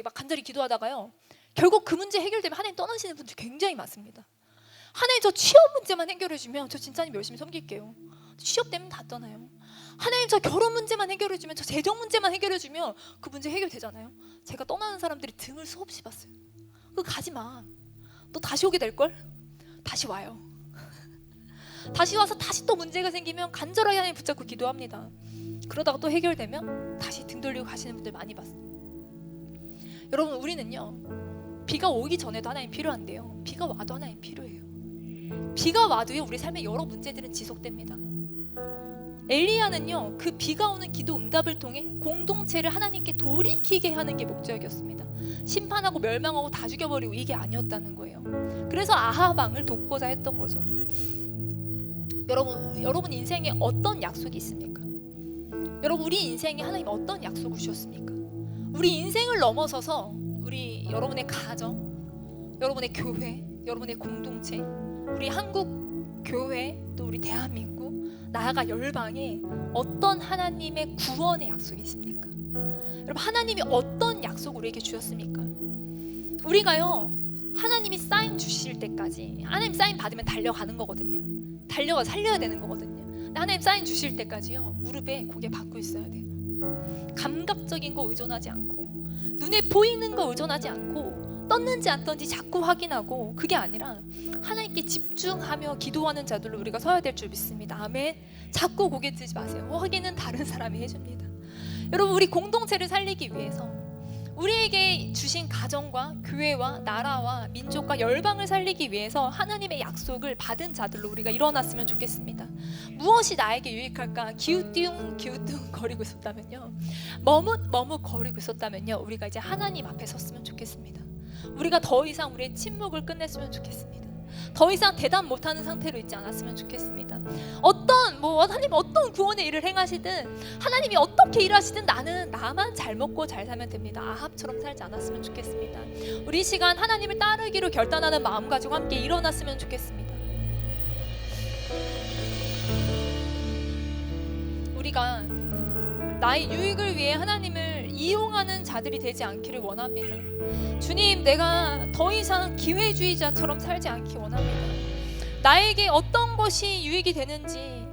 막 간절히 기도하다가요 결국 그 문제 해결되면 하나님 떠나시는 분들 굉장히 많습니다. 하나님 저 취업 문제만 해결해 주면 저 진짜 하나님 열심히 섬길게요. 취업 되면 다 떠나요. 하나님 저 결혼 문제만 해결해 주면, 저 재정 문제만 해결해 주면 그 문제 해결되잖아요. 제가 떠나는 사람들이 등을 수없이 봤어요. 그거 가지 마. 너 다시 오게 될걸? 다시 와요. 다시 와서 다시 또 문제가 생기면 간절하게 하나님 붙잡고 기도합니다. 그러다가 또 해결되면 다시 등 돌리고 가시는 분들 많이 봤어요. 여러분 우리는요 비가 오기 전에도 하나님 필요한데요 비가 와도 하나님 필요해요. 비가 와도요 우리 삶의 여러 문제들은 지속됩니다. 엘리야는요 그 비가 오는 기도 응답을 통해 공동체를 하나님께 돌이키게 하는 게 목적이었습니다. 심판하고 멸망하고 다 죽여버리고 이게 아니었다는 거예요. 그래서 아합 왕을 돕고자 했던 거죠. 여러분 인생에 어떤 약속이 있습니까? 여러분 우리 인생에 하나님 어떤 약속을 주셨습니까? 우리 인생을 넘어서서 우리 여러분의 가정, 여러분의 교회, 여러분의 공동체, 우리 한국 교회, 또 우리 대한민국, 나아가 열방에 어떤 하나님의 구원의 약속이 있습니까? 여러분 하나님이 어떤 약속을 우리에게 주셨습니까? 우리가요 하나님이 사인 주실 때까지, 하나님 사인 받으면 달려가는 거거든요. 달려가 살려야 되는 거거든요. 하나님 사인 주실 때까지요 무릎에 고개 박고 있어야 돼요. 감각적인 거 의존하지 않고, 눈에 보이는 거 의존하지 않고, 떴는지 안 떴는지 자꾸 확인하고, 그게 아니라 하나님께 집중하며 기도하는 자들로 우리가 서야 될 줄 믿습니다. 아멘. 자꾸 고개 들지 마세요. 확인은 다른 사람이 해줍니다. 여러분 우리 공동체를 살리기 위해서, 우리에게 주신 가정과 교회와 나라와 민족과 열방을 살리기 위해서 하나님의 약속을 받은 자들로 우리가 일어났으면 좋겠습니다. 무엇이 나에게 유익할까 기우뚱 거리고 있었다면요, 머뭇 거리고 있었다면요, 우리가 이제 하나님 앞에 섰으면 좋겠습니다. 우리가 더 이상 우리의 침묵을 끝냈으면 좋겠습니다. 더 이상 대답 못하는 상태로 있지 않았으면 좋겠습니다. 하나님 어떤 구원의 일을 행하시든, 하나님이 어떻게 일하시든 나만 잘 먹고 잘 살면 됩니다. 아합처럼 살지 않았으면 좋겠습니다. 우리 이 시간 하나님을 따르기로 결단하는 마음 가지고 함께 일어났으면 좋겠습니다. 우리가 나의 유익을 위해 하나님을 이용하는 자들이 되지 않기를 원합니다. 주님, 내가 더 이상 기회주의자처럼 살지 않기 원합니다. 나에게 어떤 것이 유익이 되는지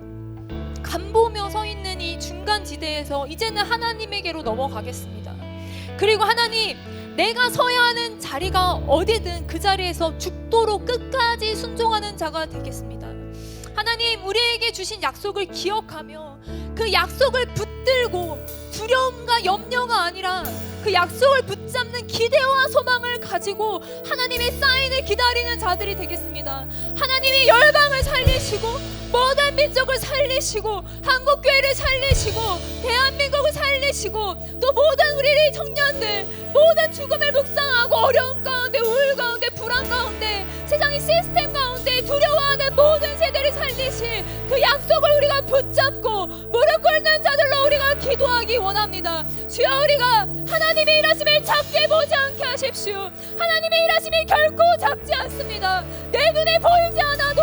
간보며 서 있는 이 중간 지대에서 이제는 하나님에게로 넘어가겠습니다. 그리고 하나님, 내가 서야 하는 자리가 어디든 그 자리에서 죽도록 끝까지 순종하는 자가 되겠습니다. 하나님, 우리에게 주신 약속을 기억하며 그 약속을 붙들고 두려움과 염려가 아니라 그 약속을 붙잡는 기대와 소망을 가지고 하나님의 사인을 기다리는 자들이 되겠습니다. 하나님이 열방을 살리시고 모든 민족을 살리시고 한국교회를 살리시고 대한민국을 살리시고 또 모든 우리 청년들, 모든 죽음을 묵상하고 어려움 가운데, 우울 가운데, 불안 가운데, 세상의 시스템 가운데 두려워하는 모든 세대를 살리실 그 약속을 우리가 붙잡고 무릎 꿇는 자들로 우리가 기도하기 원합니다. 주여, 우리가 하나님의 일하심을 작게 보지 않게 하십시오. 하나님의 일하심이 결코 작지 않습니다. 내 눈에 보이지 않아도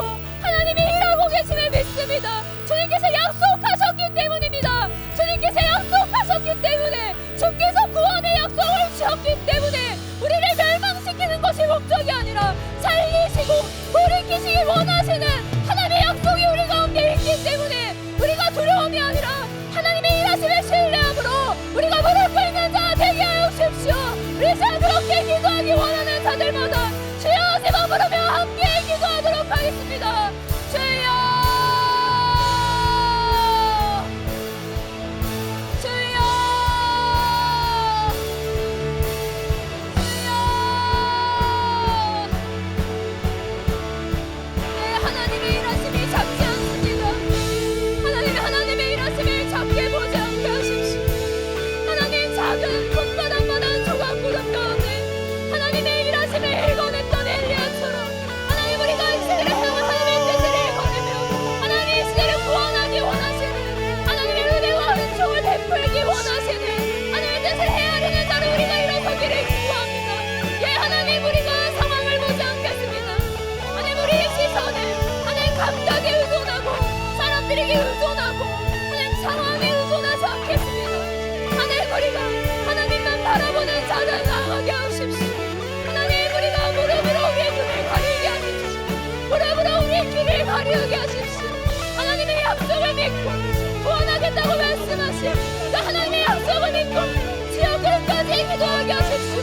하나님이 일하고 계심을 믿습니다. 주님께서 약속하셨기 때문입니다. 주님께서 약속하셨기 때문에, 주께서 구원의 약속을 주셨기 때문에 우리를 멸망시키는 것이 목적이 아니라 살리시고 돌이키시길 원하시는 하나님의 약속이 우리 가운데 있기 때문에 우리가 두려움이 아니라 하나님의 일하심을 신뢰함으로 우리가 무릎 꿇는 자 되게 하여 주십시오. 우리 자 그렇게 기도하기 원하는 자들마다 주여 세 번 부르며 함께 기도하도록 하겠습니다. 주여, 주여, 주여. 네, 하나님의 일하심이 작지 않습니다. 하나님의 일하심을 작게 보지 않게 하십시오. 하나님, 작은 손바닥만한 조각 구름 가운데 하나님의 일하심을 읽어냈던 엘리야처럼 하나님, 우리가 이 시대를 향한 하나님의 뜻을 읽어내며 하나님, 이 시대를 구원하기 원하시는 하나님의 은혜와 은총을 베풀기 원하시는 하나님의 뜻을 헤아리는 자로 우리가 일어서기를 기도합니다. 예, 하나님, 우리가 상황을 보지 않겠습니다. 하나님, 우리의 시선을 하나님 감각에 의존하고 사람들에게 의존하고 하나님 상황에 의존하지 않겠습니다. 하나님, 우리가 하나님만 바라보는 자들 나가게 하십시오. 하나님, 우리가 무릎으로 우리의 눈을 가리게 하십시오. 무릎으로 우리의 귀를 가리게 하십시오. 하나님의 약속을 믿고 구원하겠다고 말씀하신 그 하나님의 약속을 믿고 주여 끝까지 기도하게 하십시오.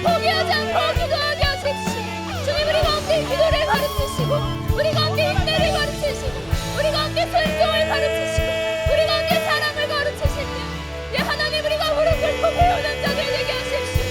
포기하지 않고 기도하게 하십시오. 주님, 우리 가운데 기도를 가르치시고 우리 가운데 인내를 가르치시고 우리 가운데 순종을 가르치시고 우리 가운데 사랑을 가르치시며 예, 하나님, 우리가 무릎 꿇고 배우는 자들 되게 하십시오.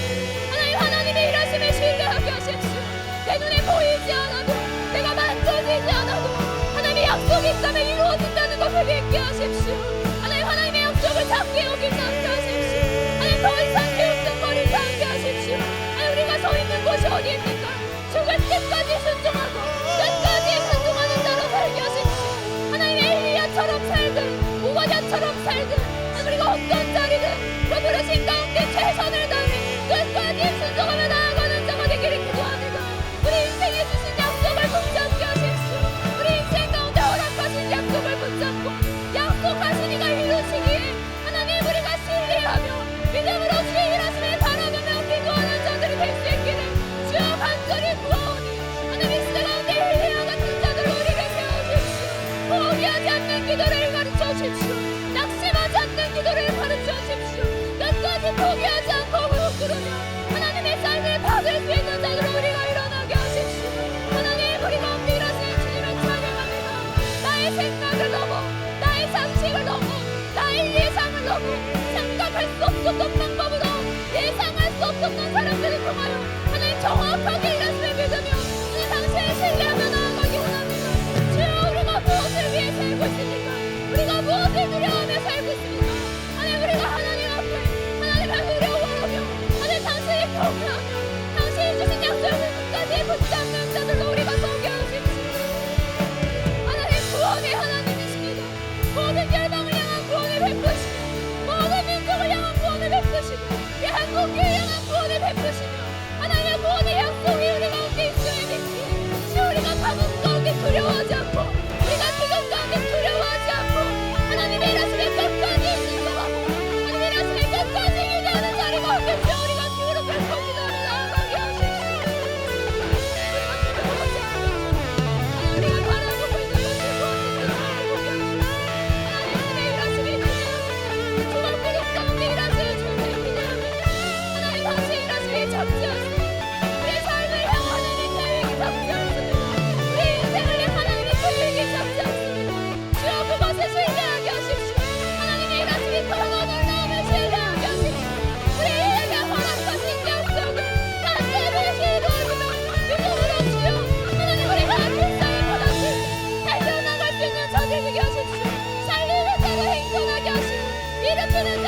하나님, 하나님의 일하심을 신뢰하게 하십시오. 내 눈에 보이지 않아도 내가 만져지지 않아도 하나님의 약속이 있다면 이루어진다는 것을 믿게 하십시오. 하나님, 하나님의 약속을 작게 여기지 않게 하십시오. 하나님, 더 이상 기웃거리지 않게 하십시오. 하나님, 우리가 서 있는 곳이 어디입니까? 죽을 때까지 순종하고 끝까지 순종하는 자로 살게 하십시오. 하나님, 엘리야처럼 살든 오바댜처럼 살든 하나님, 우리가 어떤 자리든 그 부르신 가운데 최선을 다해 끝까지 순종하며 나아가는 자가 되기를 기도합니다. 우리 인생에 주신 약속을 붙잡게 하십시오. 우리 인생 가운데 허락하신 약속을 붙잡고 약속하신 이가 이루시기에 하나님, 우리가 신뢰하며 믿음으로 주의 일하심을 바라보며 기도하는 자들이 될 수 있기를 주여 간절히 구하오니 하나님, 이 시대 가운데 엘리야 같은 자들로 우리를 세워주십시오. 포기하지 않는 기도를 가르쳐 주십시오. 낙심하지 않는 기도를 가르쳐 주십시오. 끝까지 포기하지 않고 무릎 꿇으며 하나님의 삶을 받을 수 있는 자들로 우리가 일어나게 하십시오. 하나님, 우리 가운데 일하시는 주님을 찬양합니다. 나의 생각을 넘어 나의 상식을 넘어 나의 예상을 넘어 생각할 수 없었던 방법으로 예상할 수 없었던 사람들을 통하여 하나님 정확하게 일하심을 믿으며 그 당시에 신뢰하며 나아가기 원합니다. 주여, 우리가 무엇을 위해 살고 있습니까? 우리가 무엇을 두려워하며 살고 있습니까? 하나님, 우리가 하나님 앞에 하나님을 두려워하며 하나님 당신을 경외하며 당신이 주신 약속을 끝까지 붙잡는 자들로 우리가 서게 하십시오. 하나님, 구원의 하나님이십니다. 모든 열방을 향한 구원을 베푸시며 모든 민족을 향한 구원을 베푸시며 이 한국교회 향한 구원을 베푸시며 하나님의 구원의 약속이 우리 가운데 있음을 믿기에 주여, 우리가 감옥 가운데 두려워하지 않고 우리가 기근 가운데 두려워하지 않고 하나님의 일하심에 끝까지 순종하고 하나님의 일하심에 끝까지 기대하는 자리 가운데 주여, 우리가 무릎 꿇고 기도하며 나아가게 하십시오. 우리가 두려워하지 않게 하십시오. 우리가 바라보고 있는 것을 구원의 뜻을 보게 하십시오. 하나님의 일하심이 기대합니다. 주가 무릎 가운데 일하시는 주님을 기대합니다. 하나님, 당신의 일하심이 작지 않습니다. 우리의 삶을 향한 하나님의 계획이 작지 않습니다. 우리 인생을 향한 하나님의 계획이 작지 않습니다. 주여, 그것을 신뢰하게 하십시오. 하나님의 일하심이 크고 놀라움을 신뢰하게 하십시오. 우리에게 허락하신 약속을 간절히 기도하며 믿음으로 주여, 하나님, 우리가 불쌍히 보답을 달려나갈 수 있는 자들 되게 하십시오. 살리는 자로 행동하게 하시고 일으키는